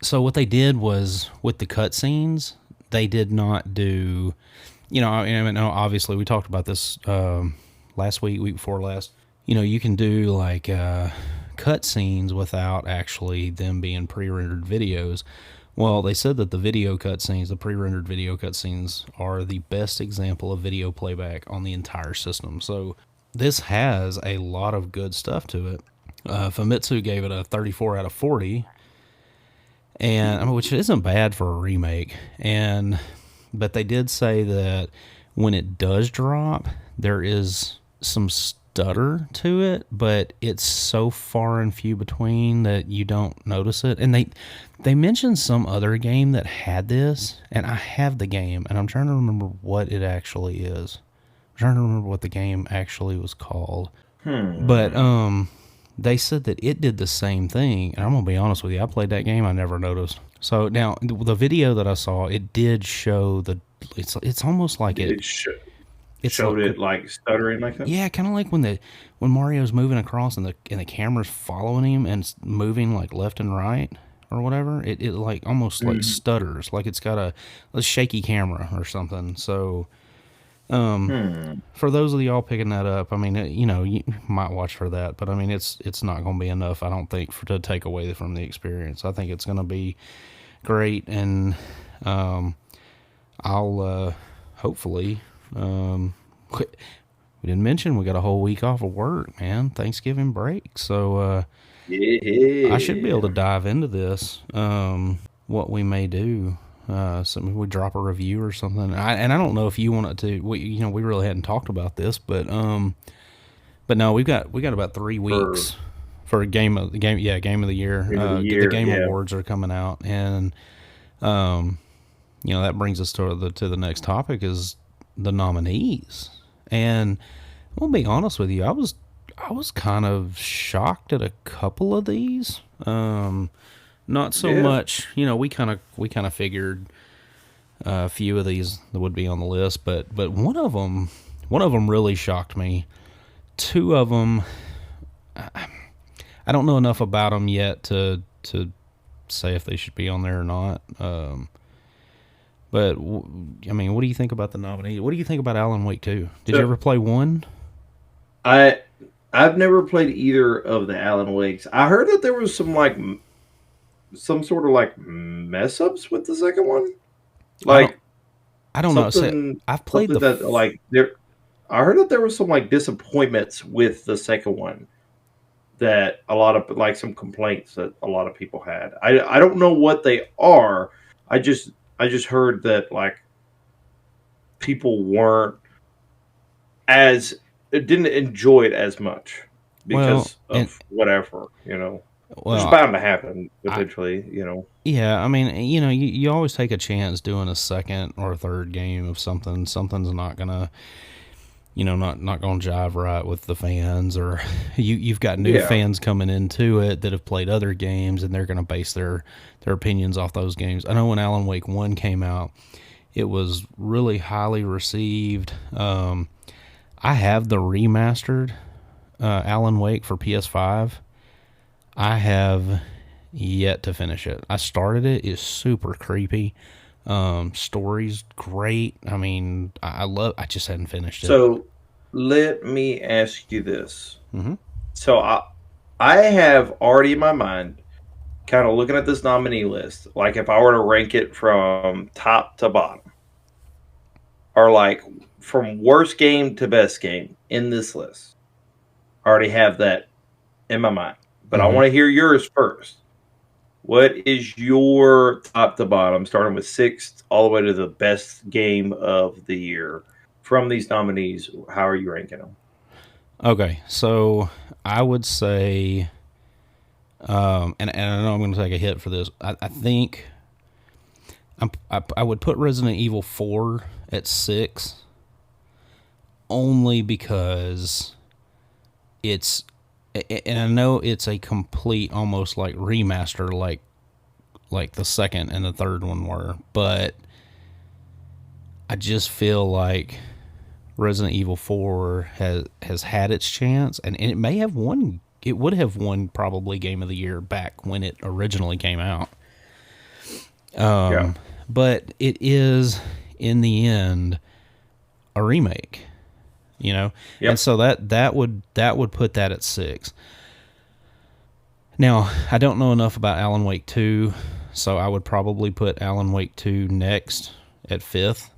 Speaker 2: so what they did was with the cutscenes, they did not do, I mean, obviously we talked about this last week before last. You can do like cutscenes without actually them being pre-rendered videos. Well, they said that the pre-rendered video cutscenes, are the best example of video playback on the entire system. So this has a lot of good stuff to it. Famitsu gave it a 34 out of 40, and I mean, which isn't bad for a remake. But they did say that when it does drop, there is some stutter to it, but it's so far and few between that you don't notice it. And they mentioned some other game that had this, and I have the game, and I'm trying to remember what it actually is. I'm trying to remember what the game actually was called. But they said that it did the same thing, and I'm gonna be honest with you, I played that game, I never noticed. So now the video that I saw, it did show it's almost like
Speaker 1: It showed it like stuttering like that.
Speaker 2: yeah, kind of like when Mario's moving across and the camera's following him and it's moving like left and right or whatever. It like almost like stutters, like it's got a shaky camera or something. So, for those of y'all picking that up, I mean, you might watch for that, but I mean, it's not going to be enough, I don't think, to take away from the experience. I think it's going to be great, and I'll hopefully. We didn't mention we got a whole week off of work, man. Thanksgiving break, so
Speaker 1: Yeah.
Speaker 2: I should be able to dive into this. What we may do, so maybe we drop a review or something. I don't know if you wanted to. We really hadn't talked about this, but no, we got about 3 weeks for game of the year.
Speaker 1: Game of the year,
Speaker 2: The game
Speaker 1: yeah.
Speaker 2: awards are coming out, and that brings us to the next topic is the nominees, and I'm gonna be honest with you, I was kind of shocked at a couple of these. Not so
Speaker 1: Yeah.
Speaker 2: much, we kind of figured a few of these that would be on the list, but one of them really shocked me. Two of them, I don't know enough about them yet to say if they should be on there or not. But I mean, what do you think about the nominee? What do you think about Alan Wake 2? Did you
Speaker 1: So
Speaker 2: ever play one?
Speaker 1: I I've never played either of the Alan Wakes. I heard that there was some sort of like mess ups with the second one,
Speaker 2: I don't.
Speaker 1: like
Speaker 2: I don't know. Say,
Speaker 1: something
Speaker 2: I've played
Speaker 1: something
Speaker 2: the.
Speaker 1: that like there. I heard that there was some like disappointments with the second one, that a lot of like some complaints that a lot of people had. I don't know what they are. I just I just heard that like people weren't as didn't enjoy it as much
Speaker 2: Well,
Speaker 1: because
Speaker 2: and
Speaker 1: of whatever, you know. Which is
Speaker 2: well,
Speaker 1: bound to happen
Speaker 2: I
Speaker 1: eventually, you know.
Speaker 2: yeah. I mean, you always take a chance doing a second or third game of something. Something's not gonna, not gonna jive right with the fans, or you've got new
Speaker 1: Yeah.
Speaker 2: fans coming into it that have played other games, and they're gonna base their opinions off those games. I know when Alan Wake 1 came out, it was really highly received. I have the remastered Alan Wake for PS5. I have yet to finish it. I started it. It's super creepy. Story's great. I mean, I love. I just hadn't finished it.
Speaker 1: So let me ask you this.
Speaker 2: Hmm.
Speaker 1: So I have already in my mind kind of looking at this nominee list, like if I were to rank it from top to bottom, or like from worst game to best game in this list. I already have that in my mind, but I
Speaker 2: Hmm.
Speaker 1: want to hear yours first. What is your top to bottom, starting with sixth all the way to the best game of the year from these nominees? How are you ranking them?
Speaker 2: Okay, so I would say, and I know I'm going to take a hit for this. I think I would put Resident Evil 4 at 6, only because it's, and I know it's a complete, almost like remaster, like the second and the third one were, but I just feel like Resident Evil 4 has had its chance, and it may have won. It would have won probably Game of the Year back when it originally came out.
Speaker 1: Yeah.
Speaker 2: But it is, in the end, a remake, and
Speaker 1: Yep.
Speaker 2: so that would put that at 6. Now, I don't know enough about Alan Wake 2, so I would probably put Alan Wake 2 next at 5th.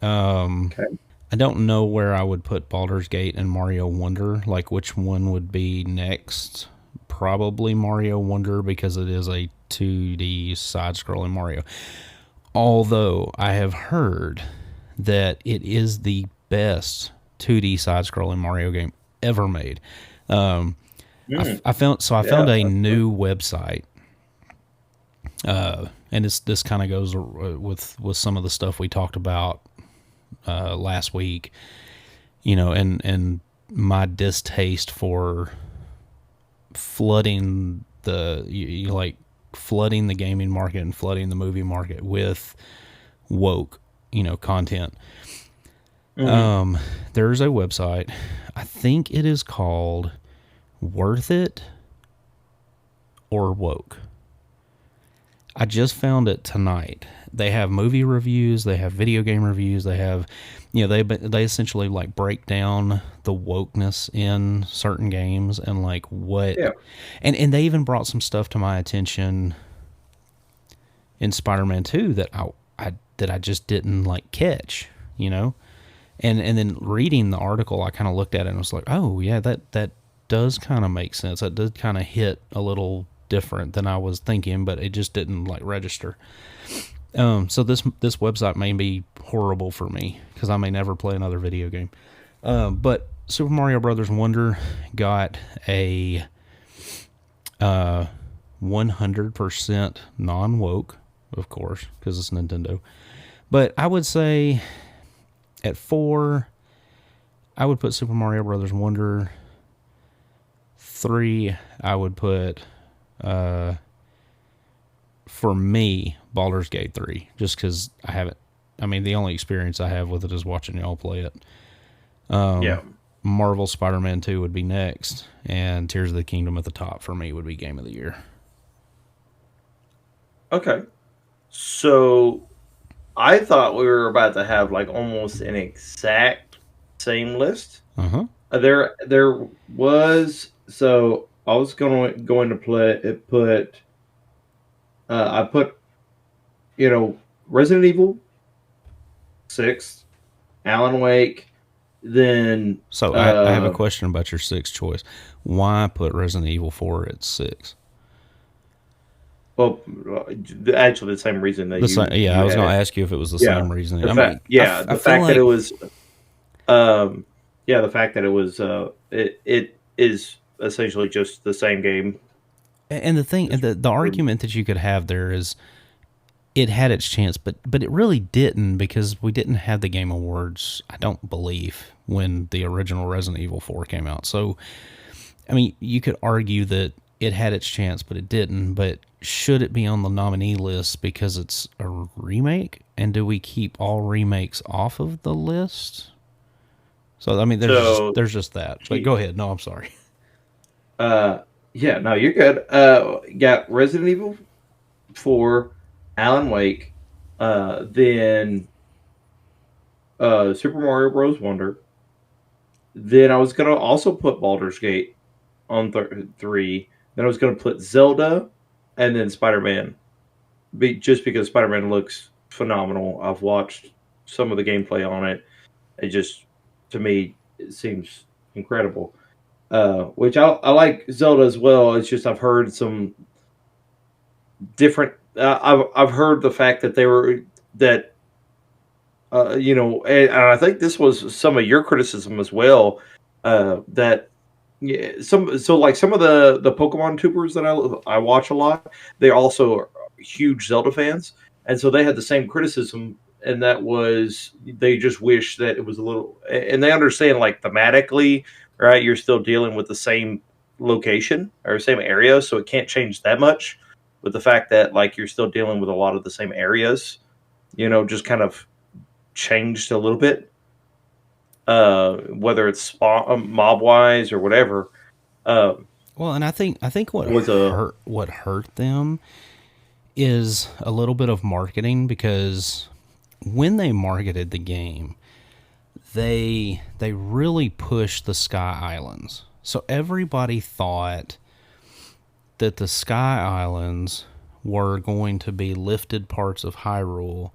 Speaker 1: Okay.
Speaker 2: I don't know where I would put Baldur's Gate and Mario Wonder, like which one would be next. Probably Mario Wonder, because it is a 2D side-scrolling Mario. Although I have heard that it is the best 2D side-scrolling Mario game ever made. Um,
Speaker 1: Mm,
Speaker 2: I found
Speaker 1: yeah.
Speaker 2: a new website, and this kind of goes with some of the stuff we talked about last week, and my distaste for flooding like flooding the gaming market and flooding the movie market with woke, content.
Speaker 1: Mhm.
Speaker 2: There's a website, I think it is called Worth It or Woke. I just found it tonight. They have movie reviews, they have video game reviews, they have, they essentially like break down the wokeness in certain games, and like
Speaker 1: Yeah.
Speaker 2: and they even brought some stuff to my attention in Spider-Man 2 that I just didn't like catch, and then reading the article, I kind of looked at it and was like, oh yeah, that does kind of make sense. That did kind of hit a little different than I was thinking, but it just didn't like register. So this website may be horrible for me, because I may never play another video game. But Super Mario Brothers Wonder got a 100% non-woke, of course, because it's Nintendo. But I would say At 4, I would put Super Mario Brothers Wonder. 3, I would put, for me, Baldur's Gate 3, just because I haven't. I mean, the only experience I have with it is watching y'all play it.
Speaker 1: Yeah.
Speaker 2: Marvel Spider-Man 2 would be next, and Tears of the Kingdom at the top for me would be Game of the Year.
Speaker 1: Okay. So I thought we were about to have like almost an exact same list.
Speaker 2: Uh-huh.
Speaker 1: There was, so I was going to put I put, Resident Evil 6, Alan Wake, then
Speaker 2: So I have a question about your 6th choice. Why put Resident Evil 4 at 6?
Speaker 1: well, actually the same reason that
Speaker 2: I was going to ask you if it was the same reason.
Speaker 1: The
Speaker 2: I
Speaker 1: fact,
Speaker 2: mean,
Speaker 1: yeah,
Speaker 2: I
Speaker 1: the
Speaker 2: feel
Speaker 1: fact
Speaker 2: like,
Speaker 1: that it was, the fact that it was, it is essentially just the same game.
Speaker 2: and the thing, the argument that you could have there is, it had its chance, but it really didn't, because we didn't have the Game Awards, I don't believe, when the original Resident Evil 4 came out. So, I mean, you could argue that it had its chance, but it didn't. But should it be on the nominee list because it's a remake? And do we keep all remakes off of the list? So, I mean, there's just that. But go ahead. No, I'm sorry.
Speaker 1: Yeah, no, you're good. Got Resident Evil 4, Alan Wake, then Super Mario Bros. Wonder. Then I was gonna also put Baldur's Gate on 3. Then I was gonna put Zelda, and then Spider-Man. Just because Spider-Man looks phenomenal. I've watched some of the gameplay on it. It just, to me, it seems incredible. Which I like Zelda as well. It's just I've heard some different. I've heard the fact that and I think this was some of your criticism as well. That yeah, some of the Pokemon tubers that I watch a lot, they also are huge Zelda fans, and so they had the same criticism, and that was they just wish that it was a little, and they understand like thematically, right? You're still dealing with the same location or same area, so it can't change that much. With the fact that like you're still dealing with a lot of the same areas, just kind of changed a little bit, whether it's mob wise or whatever.
Speaker 2: Well, and I think what hurt them is a little bit of marketing, because when they marketed the game, they really pushed the Sky Islands. So everybody thought that the Sky Islands were going to be lifted parts of Hyrule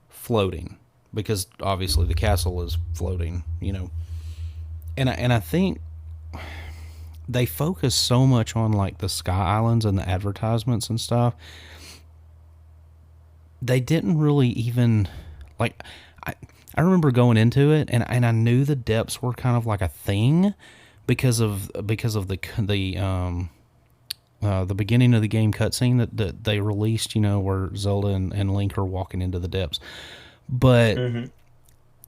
Speaker 2: floating, because obviously the castle is floating, and I think they focus so much on like the Sky Islands and the advertisements and stuff. They didn't really even like. I remember going into it, and I knew the depths were kind of like a thing because of the beginning of the game cutscene that they released, where Zelda and Link are walking into the depths. But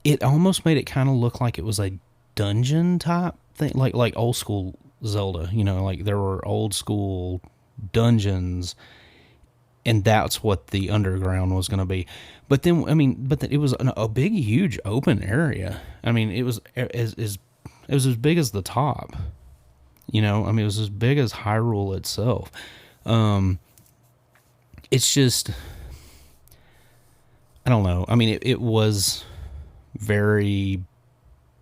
Speaker 2: it almost made it kind of look like it was a dungeon type thing, like old school Zelda, like there were old school dungeons, and that's what the underground was going to be. But then, it was a big, huge open area. I mean, it was as big as the top. It was as big as Hyrule itself. It's just, I don't know. I mean, it was very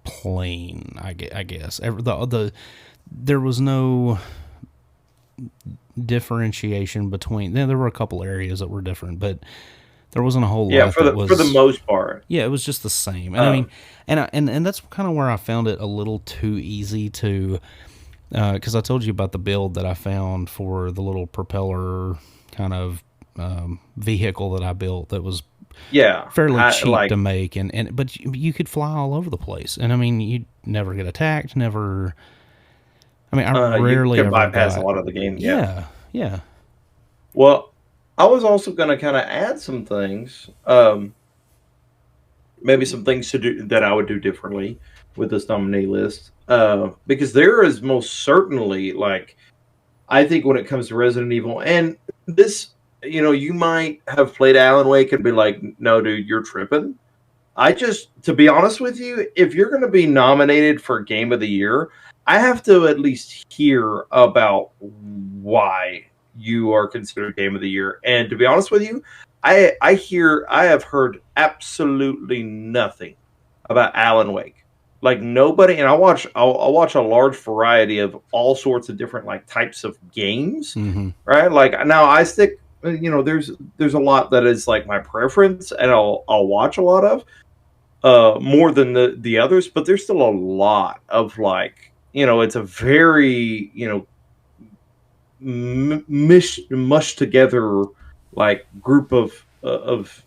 Speaker 2: plain, I guess. There was no differentiation between. There were a couple areas that were different, but there wasn't a whole lot.
Speaker 1: For the most part.
Speaker 2: Yeah, it was just the same. And and that's kind of where I found it a little too easy to. Because I told you about the build that I found for the little propeller kind of vehicle that I built that was fairly cheap to make, but you could fly all over the place, and you'd never get attacked, never. I rarely
Speaker 1: you could
Speaker 2: ever
Speaker 1: bypass a lot of the game.
Speaker 2: Yeah.
Speaker 1: Well, I was also going to kind of add some things. maybe some things to do that I would do differently with this nominee list. Because there is most certainly like I think when it comes to Resident Evil, and this, you might have played Alan Wake and be like, no, dude, you're tripping. To be honest with you, if you're going to be nominated for Game of the Year, I have to at least hear about why you are considered Game of the Year. And to be honest with you, I have heard absolutely nothing about Alan Wake. Like nobody, and I'll watch a large variety of all sorts of different like types of games,
Speaker 2: Mm-hmm.
Speaker 1: right? Like now I stick, there's a lot that is like my preference, and I'll watch a lot of more than the others, but there's still a lot of like it's a very mushed together like group of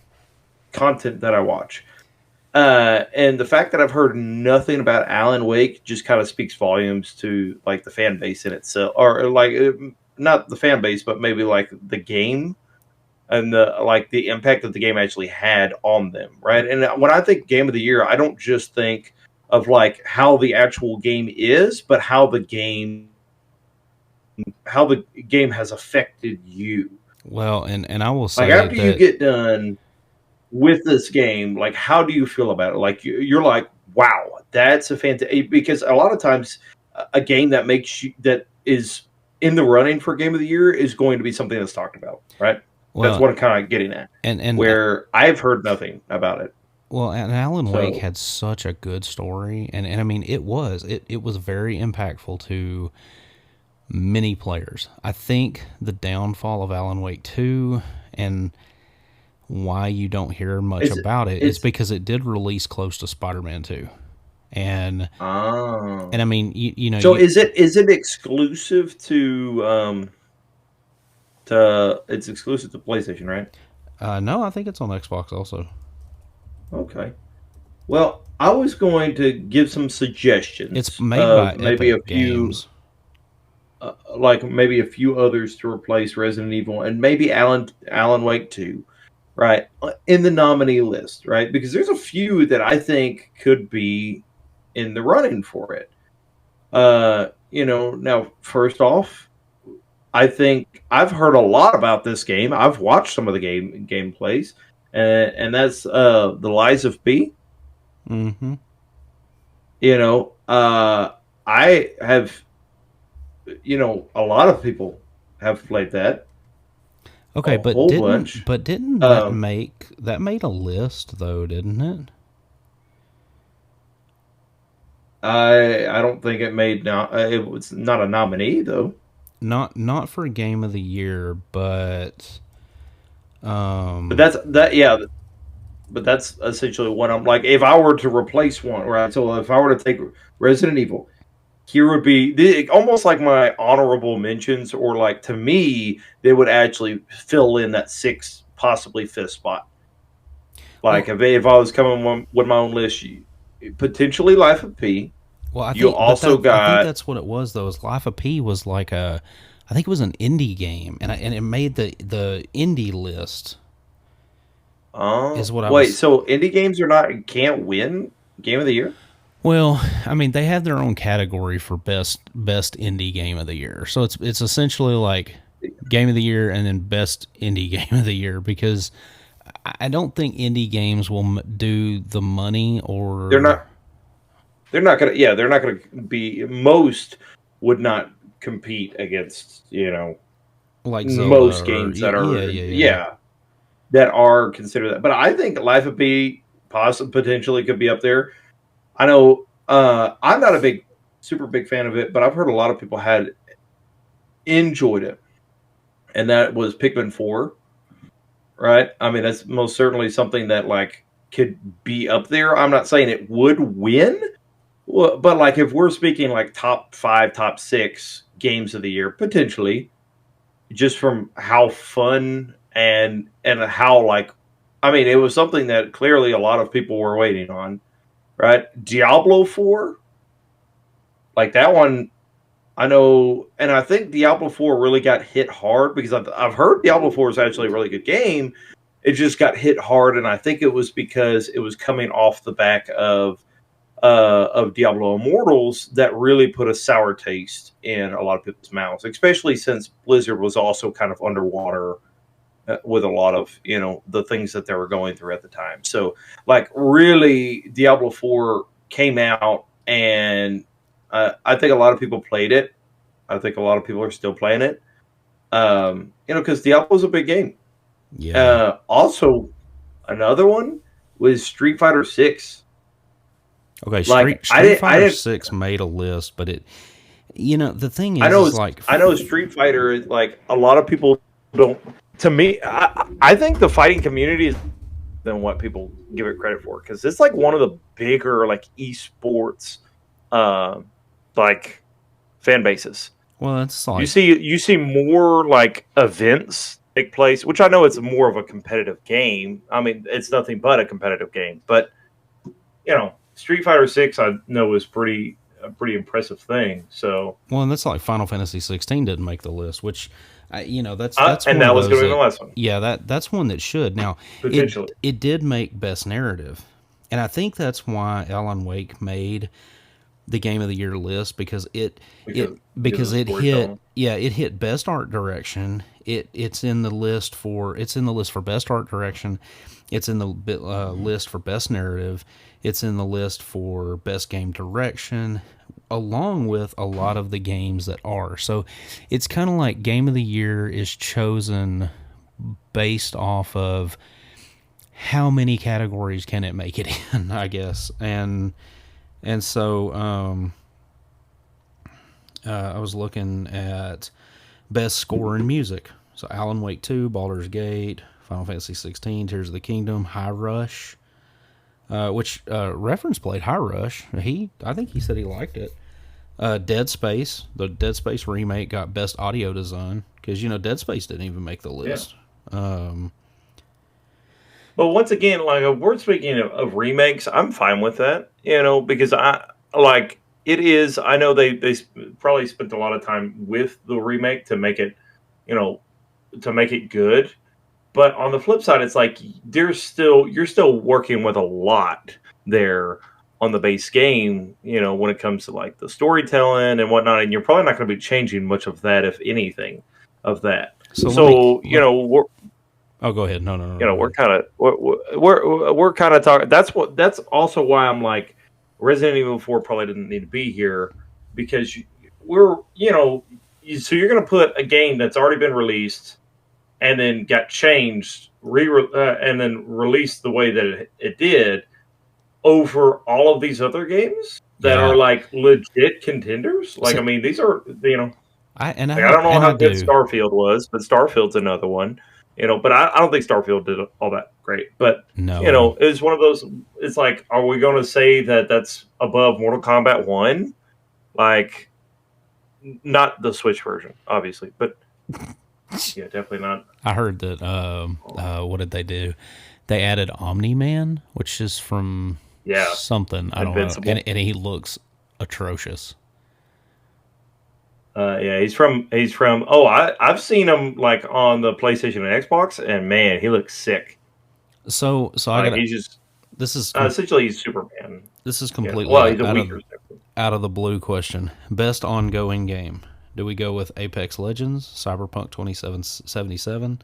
Speaker 1: content that I watch. And the fact that I've heard nothing about Alan Wake just kind of speaks volumes to like the fan base in itself, or like not the fan base, but maybe like the game and the impact that the game actually had on them, right? And when I think Game of the Year, I don't just think of like how the actual game is, but how the game has affected you.
Speaker 2: Well, and I will
Speaker 1: Like
Speaker 2: say
Speaker 1: after you
Speaker 2: that
Speaker 1: get done with this game, like how do you feel about it? Like you're like, wow, that's a fantastic. Because a lot of times, a game that makes you that is in the running for Game of the Year is going to be something that's talked about, right? That's
Speaker 2: well,
Speaker 1: what I'm kind of getting at.
Speaker 2: and
Speaker 1: Where I've heard nothing about it.
Speaker 2: well, and Alan Wake
Speaker 1: So
Speaker 2: had such a good story, and I mean it was very impactful to many players. I think the downfall of Alan Wake 2 and why you don't hear much
Speaker 1: it's
Speaker 2: about it is
Speaker 1: it's
Speaker 2: because it did release close to Spider-Man 2. And I
Speaker 1: oh.
Speaker 2: mean,
Speaker 1: So is it exclusive to it's exclusive to PlayStation, right?
Speaker 2: no, I think it's on Xbox also.
Speaker 1: Okay. Well, I was going to give some
Speaker 2: It's
Speaker 1: suggestions
Speaker 2: made by
Speaker 1: of
Speaker 2: Epic Games.
Speaker 1: maybe a few others to replace Resident Evil and maybe Alan Wake 2, right? In the nominee list, right? Because there's a few that I think could be in the running for it. Now first off, I think I've heard a lot about this game. I've watched some of the gameplays, and that's the Lies of P.
Speaker 2: Mm-hmm.
Speaker 1: You know, I have, a lot of people have played that,
Speaker 2: Okay,
Speaker 1: a
Speaker 2: but
Speaker 1: whole
Speaker 2: didn't
Speaker 1: bunch.
Speaker 2: but didn't that
Speaker 1: Um,
Speaker 2: made a list though, didn't it?
Speaker 1: I don't think it was not a nominee though.
Speaker 2: Not for Game of the Year, but
Speaker 1: But
Speaker 2: um
Speaker 1: that's that yeah. But that's essentially what I'm like. If I were to replace one, right? So if I were to take Resident Evil, here would be almost like my honorable mentions, or like to me, they would actually fill in that sixth, possibly fifth spot. Like
Speaker 2: well
Speaker 1: if I was coming with my own list, potentially Life of P.
Speaker 2: well
Speaker 1: You also
Speaker 2: I think
Speaker 1: got
Speaker 2: that's what it was though. Is Life of P was like a I think it was an indie game and it made the indie list
Speaker 1: oh
Speaker 2: is what I
Speaker 1: wait,
Speaker 2: was.
Speaker 1: so indie games are not can't win Game of the Year?
Speaker 2: Well, I mean, they have their own category for best indie game of the year. So it's essentially like game of the year and then best indie game of the year because I don't think indie games will do the money
Speaker 1: They're
Speaker 2: or
Speaker 1: not. They're not gonna. Yeah, they're not gonna be. Most would not compete against
Speaker 2: like Zelda
Speaker 1: most
Speaker 2: or
Speaker 1: games that
Speaker 2: yeah,
Speaker 1: are
Speaker 2: yeah, yeah.
Speaker 1: yeah that are considered that. But I think Life of P possibly potentially could be up there. I know I'm not a super big fan of it, but I've heard a lot of people had enjoyed it, and that was Pikmin 4. Right? I mean, that's most certainly something that like could be up there. I'm not saying it would win, well, but like if we're speaking like top five, top six games of the year, potentially, just from how fun and how like, I mean, it was something that clearly a lot of people were waiting on, right? Diablo 4, like that one, I know, and I think Diablo 4 really got hit hard because I've heard Diablo 4 is actually a really good game, it just got hit hard, and I think it was because it was coming off the back of Diablo Immortals that really put a sour taste in a lot of people's mouths, especially since Blizzard was also kind of underwater with a lot of the things that they were going through at the time. So like really, Diablo 4 came out, and I think a lot of people played it. I think a lot of people are still playing it. Because Diablo's a big game.
Speaker 2: Yeah.
Speaker 1: Also, another one was Street Fighter 6.
Speaker 2: Okay,
Speaker 1: Like
Speaker 2: Street Fighter 6 made a list, but the thing is,
Speaker 1: I know Street Fighter is like a lot of people don't. To me, I think the fighting community is than what people give it credit for, because it's like one of the bigger like esports, like fan bases.
Speaker 2: well, it's like
Speaker 1: You see more like events take place, which I know it's more of a competitive game. I mean, it's nothing but a competitive game, but Street Fighter 6 I know is a pretty impressive thing. So
Speaker 2: and that's like Final Fantasy 16 didn't make the list, which that's
Speaker 1: and
Speaker 2: one
Speaker 1: that
Speaker 2: of
Speaker 1: was
Speaker 2: those
Speaker 1: going to be the last one.
Speaker 2: yeah, that's one that should. Now,
Speaker 1: Potentially.
Speaker 2: it did make best narrative, and I think that's why Alan Wake made the game of the year list, because it hit best art direction. It's in the list for best art direction. It's in the list for best narrative. It's in the list for best game direction, along with a lot of the games that are. So it's kind of like game of the year is chosen based off of how many categories can it make it in, I guess. And so I was looking at best score in music. So Alan Wake 2, Baldur's Gate, Final Fantasy 16, Tears of the Kingdom, High Rush, which Reference played High Rush. I think he said he liked it. Dead Space, the Dead Space remake got best audio design, because Dead Space didn't even make the list.
Speaker 1: Yeah. But once again, like if we're speaking of remakes, I'm fine with that, because I like it is. I know they probably spent a lot of time with the remake to make it, to make it good. But on the flip side, it's like you're still working with a lot there on the base game, when it comes to like the storytelling and whatnot, and you're probably not going to be changing much of that, if anything, of that. So we're.
Speaker 2: Oh, go ahead. No.
Speaker 1: We're kind of talking. That's also why I'm like, Resident Evil 4 probably didn't need to be here, because so you're going to put a game that's already been released and then got changed, and then released the way that it did over all of these other games that are like legit contenders. Like, I mean, these are I don't know how good Starfield was, but Starfield's another one. But I don't think Starfield did all that great. But,
Speaker 2: no.
Speaker 1: It's one of those, it's like, are we going to say that that's above Mortal Kombat 1? Like, not the Switch version, obviously, but yeah, definitely not.
Speaker 2: I heard that, what did they do? They added Omni-Man, which is from something, I don't know, and he looks atrocious.
Speaker 1: He's from. I've seen him like on the PlayStation and Xbox, and man, he looks sick.
Speaker 2: So I got.
Speaker 1: He's just.
Speaker 2: This is
Speaker 1: essentially he's Superman.
Speaker 2: This is completely
Speaker 1: he's a weaker
Speaker 2: out of the blue question. Best ongoing game. Do we go with Apex Legends, Cyberpunk 2077?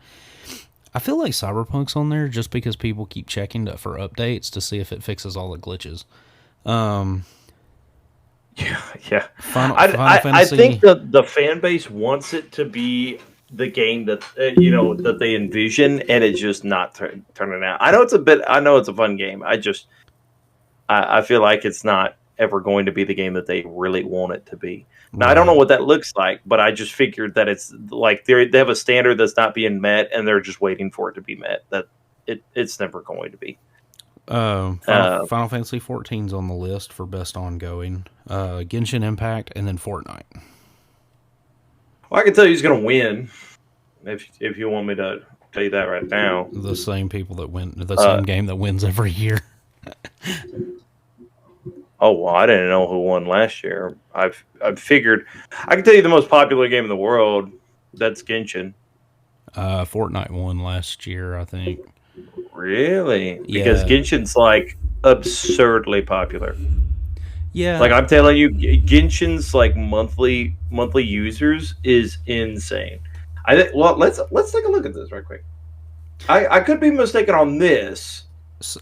Speaker 2: I feel like Cyberpunk's on there just because people keep checking for updates to see if it fixes all the glitches.
Speaker 1: Yeah.
Speaker 2: Final
Speaker 1: I think the fan base wants it to be the game that that they envision, and it's just not turning out. I know it's a fun game. I feel like it's not ever going to be the game that they really want it to be. Now, right. I don't know what that looks like, but I just figured that it's like they have a standard that's not being met, and they're just waiting for it to be met. That it's never going to be.
Speaker 2: Final Fantasy 14's on the list for best ongoing. Genshin Impact, and then Fortnite.
Speaker 1: Well, I can tell you who's going to win. If you want me to tell you that right now,
Speaker 2: the same people that win the same game that wins every year.
Speaker 1: Oh well, I didn't know who won last year. I've figured I can tell you the most popular game in the world. That's Genshin.
Speaker 2: Fortnite won last year, I think.
Speaker 1: Really? Because
Speaker 2: Yeah,
Speaker 1: Genshin's like absurdly popular. Like
Speaker 2: yeah.
Speaker 1: I'm telling you, Genshin's like monthly users is insane. I think. Well, let's take a look at this right quick. I could be mistaken on this.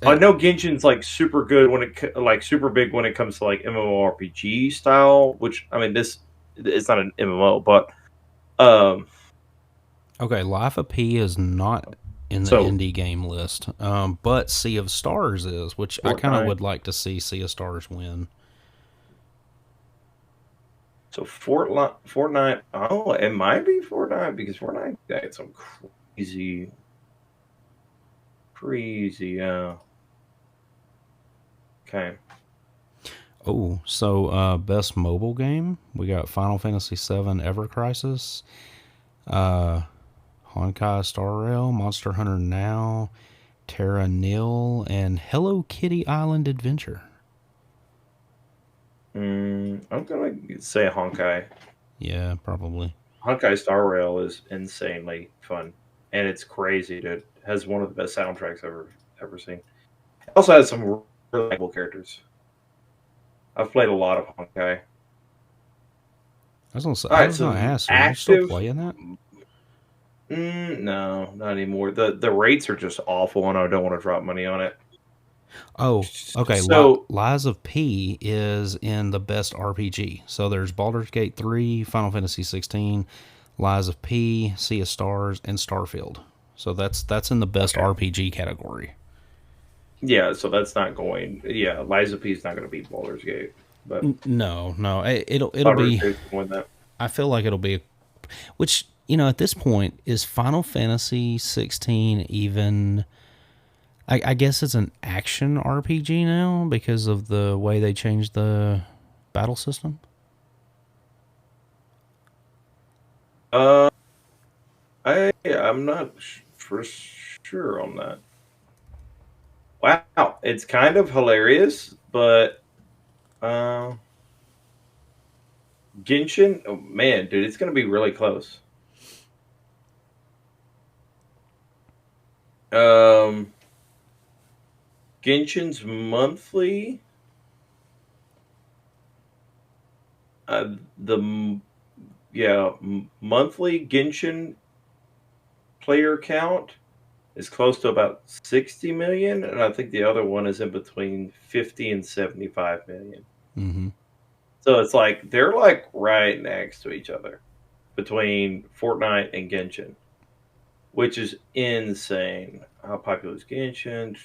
Speaker 1: I know Genshin's like super good when like super big when it comes to like MMORPG style. Which I mean, this it's not an MMO, but um.
Speaker 2: Okay, Life of P is not in the
Speaker 1: So
Speaker 2: indie game list, but Sea of Stars is, which I kind of
Speaker 1: Fortnite.
Speaker 2: would like to see Sea of Stars win.
Speaker 1: So Fortnite. Oh, it might be Fortnite because Fortnite got some crazy, crazy. Okay.
Speaker 2: Oh, so best mobile game, we got Final Fantasy VII Ever Crisis, uh, Honkai Star Rail, Monster Hunter Now, Terra Nil, and Hello Kitty Island Adventure.
Speaker 1: I'm gonna say Honkai.
Speaker 2: Yeah, probably.
Speaker 1: Honkai Star Rail is insanely fun, and it's crazy, dude. It has one of the best soundtracks ever seen. It also has some really likable characters. I've played a lot of Honkai. All
Speaker 2: I
Speaker 1: right,
Speaker 2: was gonna
Speaker 1: so
Speaker 2: ask, are you still
Speaker 1: active.
Speaker 2: playing that?
Speaker 1: No, not anymore. The rates are just awful, and I don't want to drop money on it.
Speaker 2: Oh, okay.
Speaker 1: So,
Speaker 2: Lies of P is in the best RPG. So there's Baldur's Gate 3, Final Fantasy 16, Lies of P, Sea of Stars, and Starfield. So that's in the best
Speaker 1: okay.
Speaker 2: RPG category.
Speaker 1: Yeah, so that's not going. Yeah, Liza P is not going to beat Baldur's Gate, but
Speaker 2: No, no, it'll
Speaker 1: Baldur's
Speaker 2: be.
Speaker 1: Gate's going to win that.
Speaker 2: I feel like it'll be, which at this point is Final Fantasy 16 even. I guess it's an action RPG now because of the way they changed the battle system.
Speaker 1: Uh, I'm not for sure on that. Wow, it's kind of hilarious, but uh, Genshin. Oh man, dude, it's going to be really close. Um, Genshin's monthly. The monthly Genshin player count is close to about 60 million, and I think the other one is in between 50 and 75 million.
Speaker 2: Mm-hmm.
Speaker 1: So it's like they're like right next to each other between Fortnite and Genshin, which is insane. How popular is Genshin?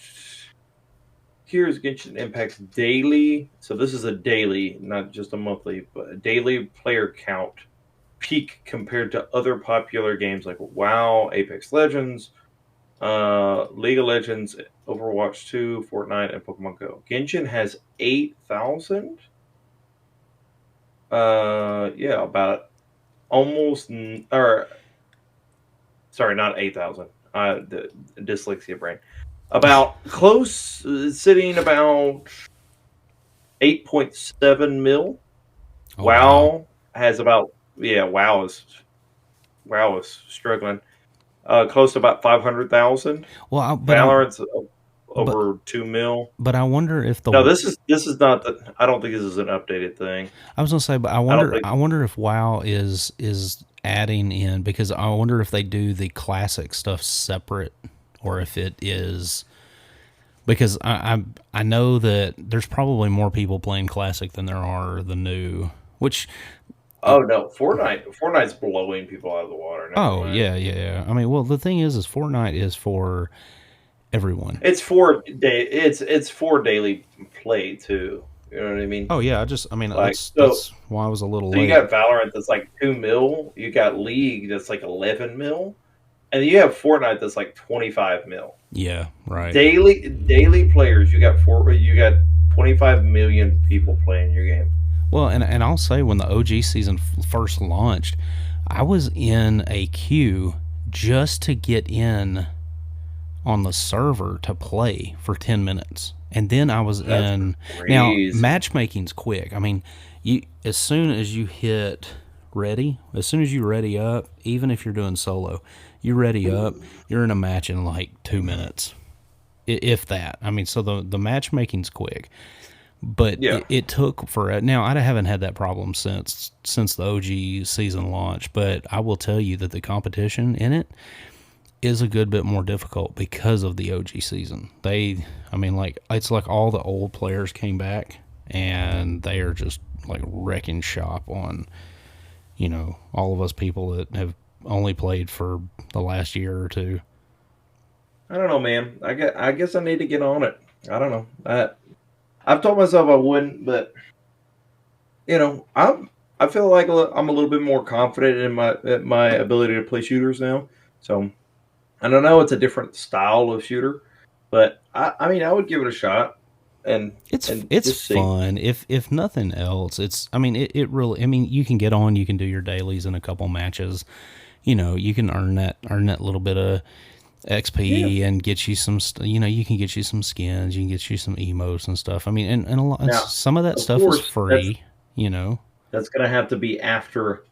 Speaker 1: Here's Genshin Impact's daily. So this is a daily, not just a monthly, but a daily player count peak compared to other popular games like WoW, Apex Legends, League of Legends, Overwatch 2, Fortnite, and Pokemon Go. Genshin has 8,000. Yeah, about almost, or sorry, not 8,000. The dyslexia brain. About close, sitting about 8.7 mil.
Speaker 2: Oh wow.
Speaker 1: WoW has about, yeah, WoW is struggling. Close to about 500,000.
Speaker 2: Well,
Speaker 1: Valorant's
Speaker 2: but
Speaker 1: over 2 mil.
Speaker 2: but I wonder if
Speaker 1: No,
Speaker 2: the
Speaker 1: this is not the. I don't think this is an updated thing.
Speaker 2: I was gonna say, but
Speaker 1: I don't think.
Speaker 2: I wonder if WoW is adding in because I wonder if they do the classic stuff separate or if it is because I know that there's probably more people playing classic than there are the new, which
Speaker 1: Oh no, Fortnite's blowing people out of the water. Never
Speaker 2: oh
Speaker 1: mind.
Speaker 2: yeah. I mean, well, the thing is Fortnite is for everyone.
Speaker 1: It's for daily play too. You know what I mean?
Speaker 2: Oh yeah, I mean
Speaker 1: Like
Speaker 2: that's why I was a little
Speaker 1: so you
Speaker 2: late.
Speaker 1: got Valorant that's like 2 mil. You got League that's like 11 mil, and you have Fortnite that's like 25 mil.
Speaker 2: Yeah, right.
Speaker 1: Daily players. You got 25 million people playing your game.
Speaker 2: Well, and I'll say when the OG season first launched, I was in a queue just to get in on the server to play for 10 minutes. And then I was
Speaker 1: That's
Speaker 2: in. Now,
Speaker 1: crazy.
Speaker 2: matchmaking's quick. I mean, you as soon as you hit ready, as soon as you ready up, even if you're doing solo, you ready up, you're in a match in like 2 minutes. if that. I mean, so the matchmaking's quick, but
Speaker 1: Yeah.
Speaker 2: it took for now. I haven't had that problem since the OG season launch, but I will tell you that the competition in it is a good bit more difficult because of the OG season. I mean, like it's like all the old players came back and they are just like wrecking shop on, all of us people that have only played for the last year or two.
Speaker 1: I don't know, man. I guess I need to get on it. I don't know. I've told myself I wouldn't, but I feel like I'm a little bit more confident in my ability to play shooters now. So I don't know, it's a different style of shooter, but I mean I would give it a shot and
Speaker 2: It's
Speaker 1: just see.
Speaker 2: fun. If nothing else, it's I mean it really I mean you can get on, you can do your dailies in a couple matches. You can earn that little bit of
Speaker 1: Yeah.
Speaker 2: XP and get you some you can get you some skins, you can get you some emotes and stuff. I mean and a lot and
Speaker 1: Now,
Speaker 2: some of that
Speaker 1: of
Speaker 2: stuff is
Speaker 1: course,
Speaker 2: free, you know.
Speaker 1: that's gonna have to be after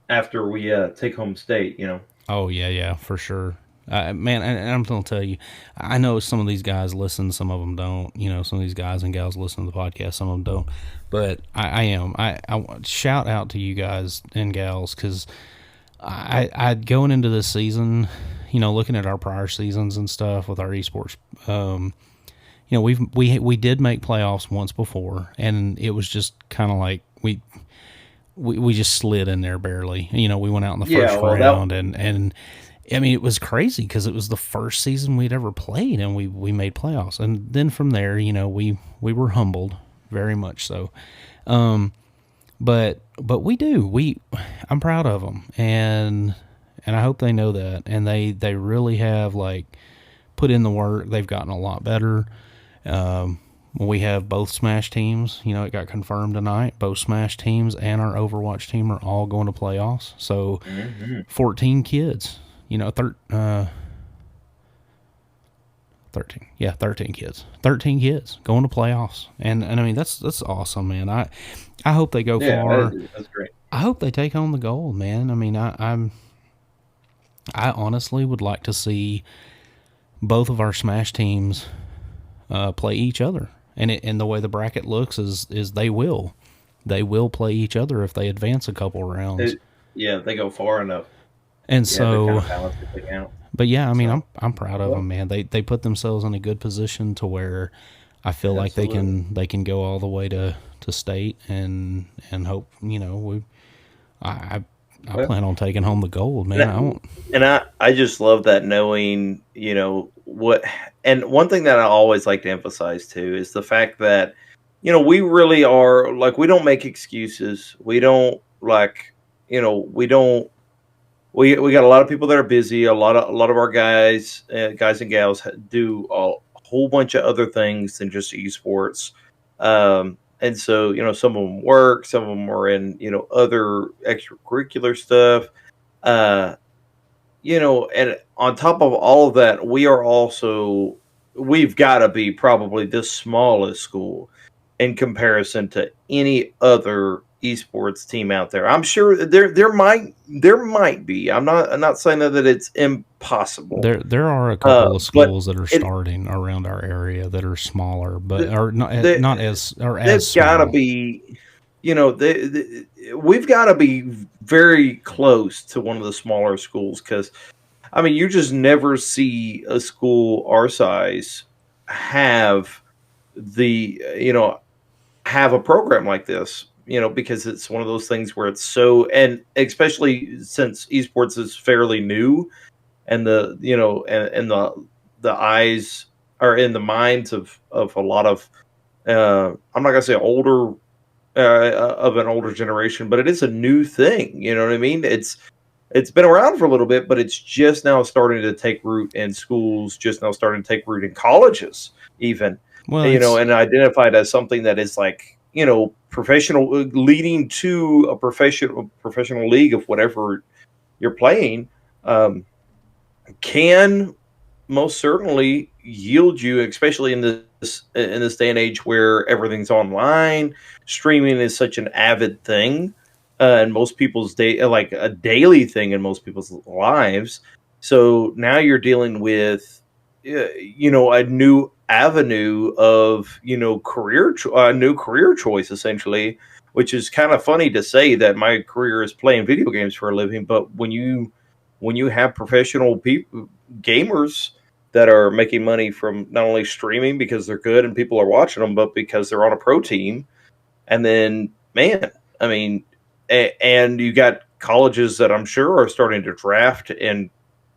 Speaker 1: we take home state.
Speaker 2: Oh yeah, for sure. Man, and I'm gonna tell you, I know some of these guys listen, some of them don't. Some of these guys and gals listen to the podcast, some of them don't. But I am. I shout out to you guys and gals because I going into this season, looking at our prior seasons and stuff with our esports. We did make playoffs once before, and it was just kind of like we just slid in there barely. We went out in the
Speaker 1: Yeah.
Speaker 2: first
Speaker 1: Well, that
Speaker 2: round, and I mean, it was crazy because it was the first season we'd ever played, and we made playoffs. And then from there, we were humbled, very much so. But I'm proud of them, and I hope they know that. And they really have like put in the work. They've gotten a lot better. We have both Smash teams. It got confirmed tonight. Both Smash teams and our Overwatch team are all going to playoffs. So, 14 kids. 13. Yeah, 13 kids. 13 kids going to playoffs. And I mean, that's awesome, man. I hope they go
Speaker 1: yeah,
Speaker 2: far.
Speaker 1: that's great.
Speaker 2: I hope they take home the gold, man. I mean, I honestly would like to see both of our Smash teams play each other. And the way the bracket looks is they will play each other if they advance a couple rounds.
Speaker 1: Yeah, they go far enough.
Speaker 2: And
Speaker 1: Yeah, they kind
Speaker 2: so,
Speaker 1: of balance the thing out.
Speaker 2: but yeah, I mean,
Speaker 1: So,
Speaker 2: I'm proud of them, man. They put themselves in a good position to where I feel like
Speaker 1: absolutely.
Speaker 2: they can go all the way to state and hope I
Speaker 1: Well,
Speaker 2: plan on taking home the gold, man. I won't.
Speaker 1: and I just love that knowing, what. And one thing that I always like to emphasize too is the fact that, we really are like, we don't make excuses. We don't like, we don't. We got a lot of people that are busy. A lot of our guys and gals do a whole bunch of other things than just esports. And so, some of them work, some of them are in, other extracurricular stuff. Uh, and on top of all of that, we've got to be probably the smallest school in comparison to any other esports team out there. I'm sure there might be. I'm not saying that it's impossible.
Speaker 2: There are a couple of
Speaker 1: But
Speaker 2: schools that are
Speaker 1: it
Speaker 2: starting around our area that are smaller, but
Speaker 1: the,
Speaker 2: are not
Speaker 1: the,
Speaker 2: as or as
Speaker 1: they've got to
Speaker 2: small.
Speaker 1: be. We've got to be very close to one of the smaller schools because I mean, you just never see a school our size have the have a program like this. Because it's one of those things where it's so, and especially since esports is fairly new, and and the eyes are in the minds of a lot of I'm not gonna say older of an older generation, but it is a new thing. You know what I mean? It's been around for a little bit, but it's just now starting to take root in schools, just now starting to take root in colleges, even,
Speaker 2: Well, it's
Speaker 1: and identified as something that is like, professional, leading to a professional league of whatever you're playing, um, can most certainly yield you, especially in this day and age where everything's online. Streaming is such an avid thing, in most people's day, like a daily thing in most people's lives. So now you're dealing with, a new avenue of a new career choice essentially, which is kind of funny to say that my career is playing video games for a living. But when you have professional people gamers that are making money from not only streaming because they're good and people are watching them, but because they're on a pro team, and then man, I mean, and you got colleges that I'm sure are starting to draft, and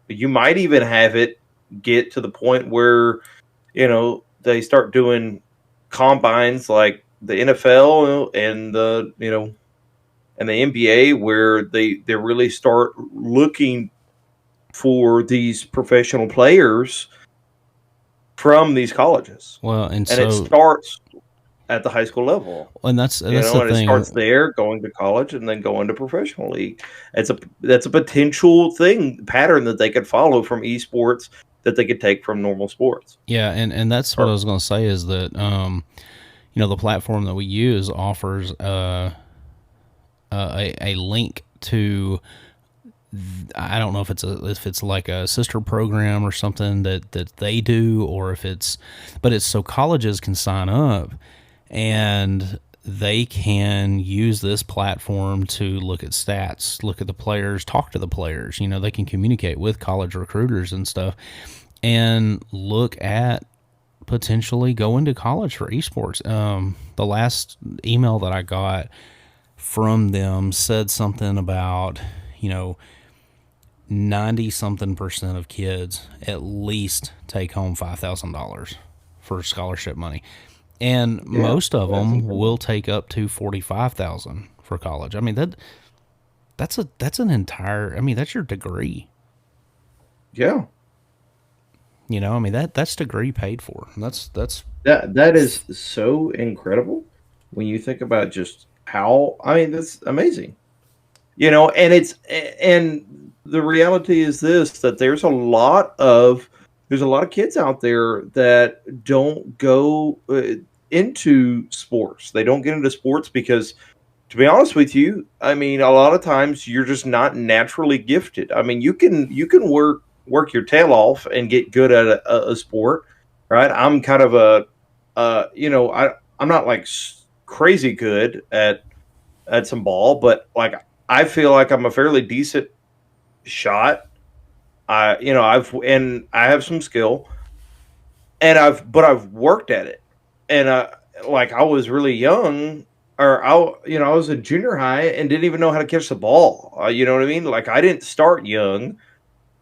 Speaker 1: you might even have it get to the point where they start doing combines like the NFL and the NBA, where they really start looking for these professional players from these colleges.
Speaker 2: Well, and
Speaker 1: It
Speaker 2: so,
Speaker 1: starts at the high school level.
Speaker 2: and that's the
Speaker 1: And it starts
Speaker 2: thing.
Speaker 1: there, going to college, and then going to professional league. That's a potential pattern that they could follow from esports, that they could take from normal sports.
Speaker 2: Yeah, and that's what I was going to say is that the platform that we use offers a link to. I don't know if it's like a sister program or something that they do, or but it's so colleges can sign up and they can use this platform to look at stats, look at the players, talk to the players. They can communicate with college recruiters and stuff, and look at potentially going to college for esports. The last email that I got from them said something about 90-something% of kids at least take home $5,000 for scholarship money, and most of them will take up to $45,000 for college. I mean that's an entire. I mean, that's your degree.
Speaker 1: Yeah,
Speaker 2: that's degree paid for.
Speaker 1: that is so incredible when you think about just how. I mean, that's amazing. And the reality is this, that there's a lot of kids out there that don't go into sports. They don't get into sports because, to be honest with you, I mean, a lot of times you're just not naturally gifted. I mean, you can work your tail off and get good at a sport, right? I'm kind of I'm not like crazy good at some ball, but like I feel like I'm a fairly decent shot. I have some skill, and I've worked at it. And like I was really young, or I was in junior high and didn't even know how to catch the ball. You know what I mean? Like I didn't start young.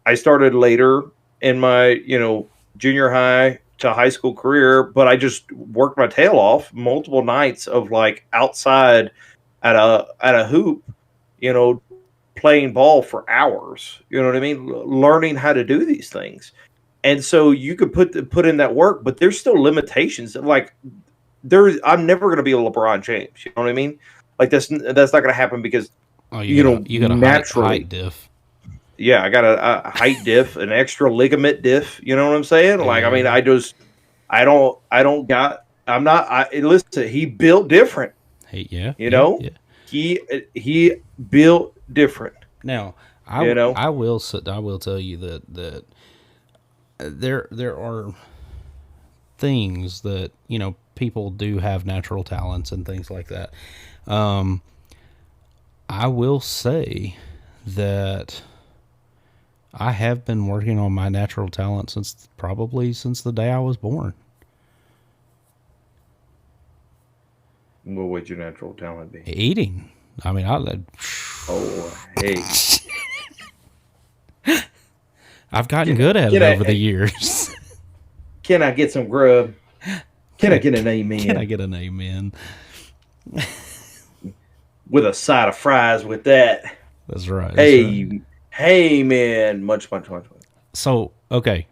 Speaker 1: I started later in my junior high to high school career, but I just worked my tail off multiple nights of like outside at a hoop, playing ball for hours. You know what I mean? Learning how to do these things. And so you could put in that work, but there's still limitations. Like I'm never going to be a LeBron James. You know what I mean? Like that's not going to happen because
Speaker 2: you got a
Speaker 1: naturally
Speaker 2: height diff.
Speaker 1: Yeah, I got a height diff, an extra ligament diff. You know what I'm saying? Like, I mean, listen, he built different. He built different.
Speaker 2: Now, I will tell you that there are things that people do have natural talents and things like that. I will say that I have been working on my natural talent since the day I was born.
Speaker 1: What would your natural talent be?
Speaker 2: Eating. I mean,
Speaker 1: hey.
Speaker 2: I've gotten good at it over the years.
Speaker 1: Can I get some grub? Can I get an amen?
Speaker 2: Can I get an amen?
Speaker 1: With a side of fries with that.
Speaker 2: That's right.
Speaker 1: Hey, man. Much.
Speaker 2: So, okay.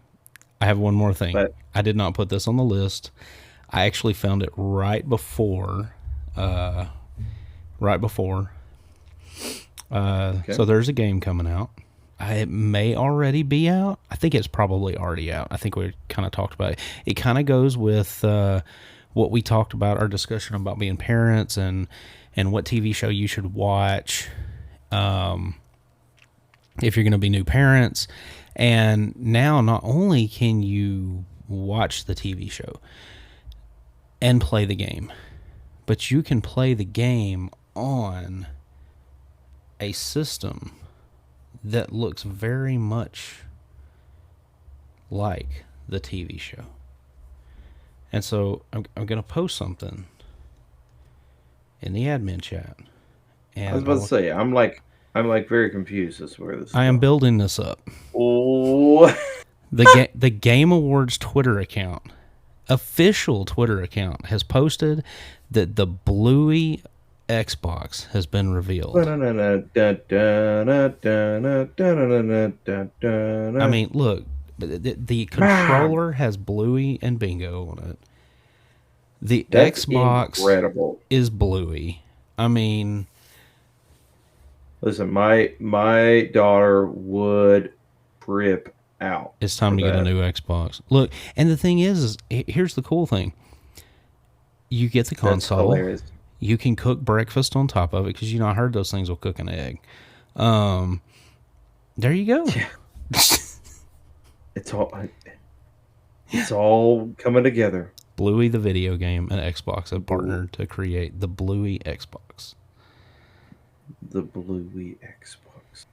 Speaker 2: I have one more thing. I did not put this on the list. I actually found it right before. Okay. So there's a game coming out. It may already be out. I think it's probably already out. I think we kind of talked about it. It kind of goes with what we talked about, our discussion about being parents and what TV show you should watch if you're going to be new parents. And now not only can you watch the TV show and play the game, but you can play the game on a system that looks very much like the TV show. And so I'm going to post something in the admin chat. And
Speaker 1: I was about to say, I'm like very confused as to where this is
Speaker 2: I am
Speaker 1: going.
Speaker 2: building this up.
Speaker 1: Oh,
Speaker 2: The Game Awards Twitter account, official Twitter account, has posted that the Bluey Xbox has been revealed. I mean, look, the controller has Bluey and Bingo on it. The
Speaker 1: That's
Speaker 2: Xbox
Speaker 1: incredible.
Speaker 2: is Bluey. I mean,
Speaker 1: listen, my daughter would trip out.
Speaker 2: it's time to get a new Xbox. Look, and the thing is here's the cool thing. You get the console. You can cook breakfast on top of it because, I heard those things will cook an egg. There you go.
Speaker 1: Yeah. It's all coming together.
Speaker 2: Bluey the video game and Xbox have partnered to create the Bluey Xbox.
Speaker 1: The Bluey Xbox.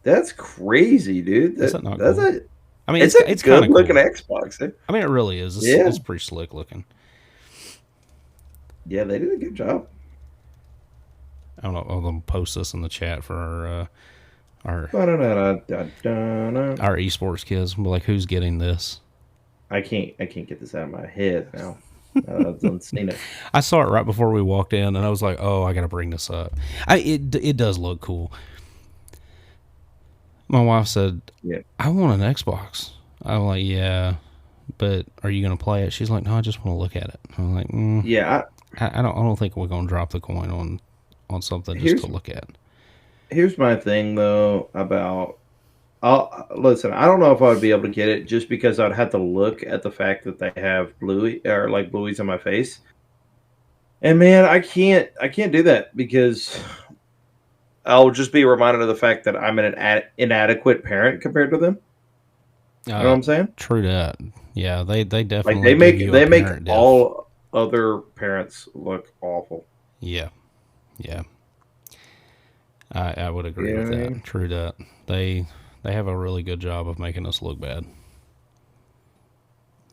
Speaker 1: That's crazy, dude.
Speaker 2: That's not
Speaker 1: cool?
Speaker 2: I mean, it's
Speaker 1: good
Speaker 2: kind of
Speaker 1: looking
Speaker 2: cool.
Speaker 1: Xbox. Eh?
Speaker 2: I mean, it really is. It's pretty slick looking.
Speaker 1: Yeah, they did a good job.
Speaker 2: I don't know. I'll post this in the chat for our esports kids. We're like, who's getting this?
Speaker 1: I can't get this out of my head now. I've seen it.
Speaker 2: I saw it right before we walked in, and I was like, "Oh, I got to bring this up." It does look cool. My wife said,
Speaker 1: "Yeah,
Speaker 2: I want an Xbox." I'm like, "Yeah, but are you going to play it?" She's like, "No, I just want to look at it." I'm like,
Speaker 1: "Yeah,
Speaker 2: I don't think we're going to drop the coin on something just to look at."
Speaker 1: Here's my thing though about. Listen, I don't know if I would be able to get it just because I'd have to look at the fact that they have Bluey or like Bluey's on my face. And man, I can't do that because I'll just be reminded of the fact that I'm an inadequate parent compared to them. You know what I'm saying?
Speaker 2: True that. Yeah, they definitely
Speaker 1: like they make all other parents look awful.
Speaker 2: Yeah. I would agree with that. True that. They have a really good job of making us look bad.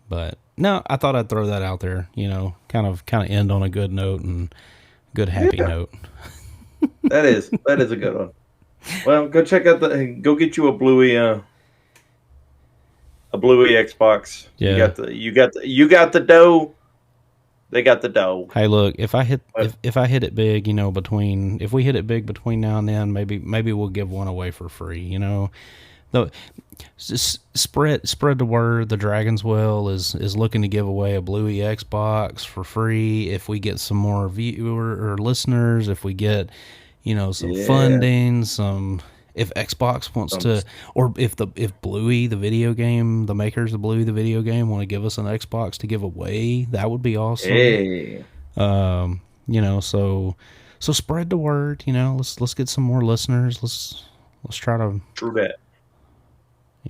Speaker 2: But no, I thought I'd throw that out there, kind of end on a good note and good happy note.
Speaker 1: That is a good one. Well, go go get you a Bluey Xbox.
Speaker 2: Yeah.
Speaker 1: You got the dough. They got the dough.
Speaker 2: Hey, look, if I hit it big, if we hit it big between now and then, maybe we'll give one away for free, Spread the word. The Dragon's Well is looking to give away a Bluey Xbox for free if we get some more viewer or listeners, if we get some funding, if Xbox wants to, or if Bluey the video game, the makers of Bluey the video game, want to give us an Xbox to give away, that would be awesome.
Speaker 1: Hey.
Speaker 2: So spread the word. Let's get some more listeners. Let's try to.
Speaker 1: True that.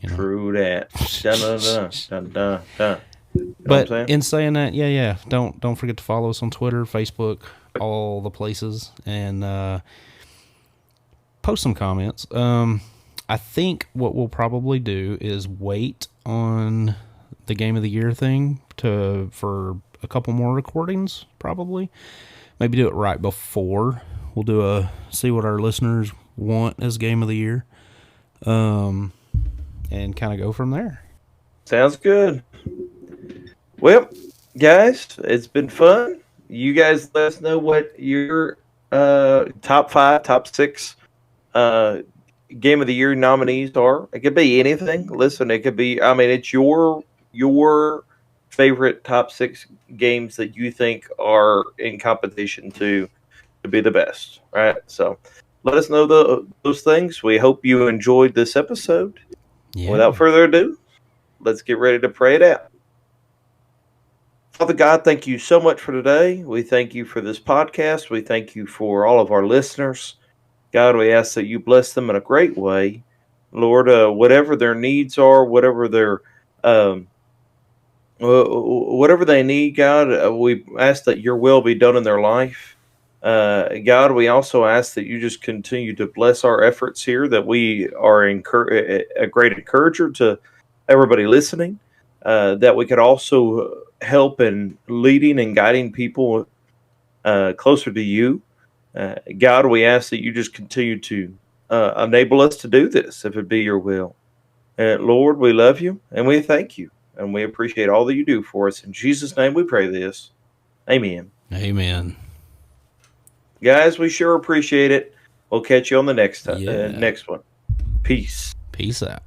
Speaker 1: True that. Dun, dun, dun, dun.
Speaker 2: But in saying that, yeah, don't forget to follow us on Twitter, Facebook, all the places, and post some comments. I think what we'll probably do is wait on the Game of the Year thing for a couple more recordings. Probably, maybe do it right before. We'll see what our listeners want as Game of the Year. And kind of go from there.
Speaker 1: Sounds good. Well, guys, it's been fun. You guys let us know what your top 5, top 6 Game of the Year nominees are. It could be anything. Listen, it could be, it's your favorite top 6 games that you think are in competition to be the best. Right? So let us know those things. We hope you enjoyed this episode. Yeah. Without further ado, let's get ready to pray it out. Father God, thank you so much for today. We thank you for this podcast. We thank you for all of our listeners. God, we ask that you bless them in a great way. Lord, whatever their needs are, um, whatever they need, God, we ask that your will be done in their life. God, we also ask that you just continue to bless our efforts here, that we are a great encourager to everybody listening, that we could also help in leading and guiding people closer to you. God, we ask that you just continue to enable us to do this if it be your will. Lord, we love you and we thank you and we appreciate all that you do for us. In Jesus' name we pray this. Amen.
Speaker 2: Amen.
Speaker 1: Guys, we sure appreciate it. We'll catch you on the
Speaker 2: Yeah.
Speaker 1: next one. Peace.
Speaker 2: Peace out.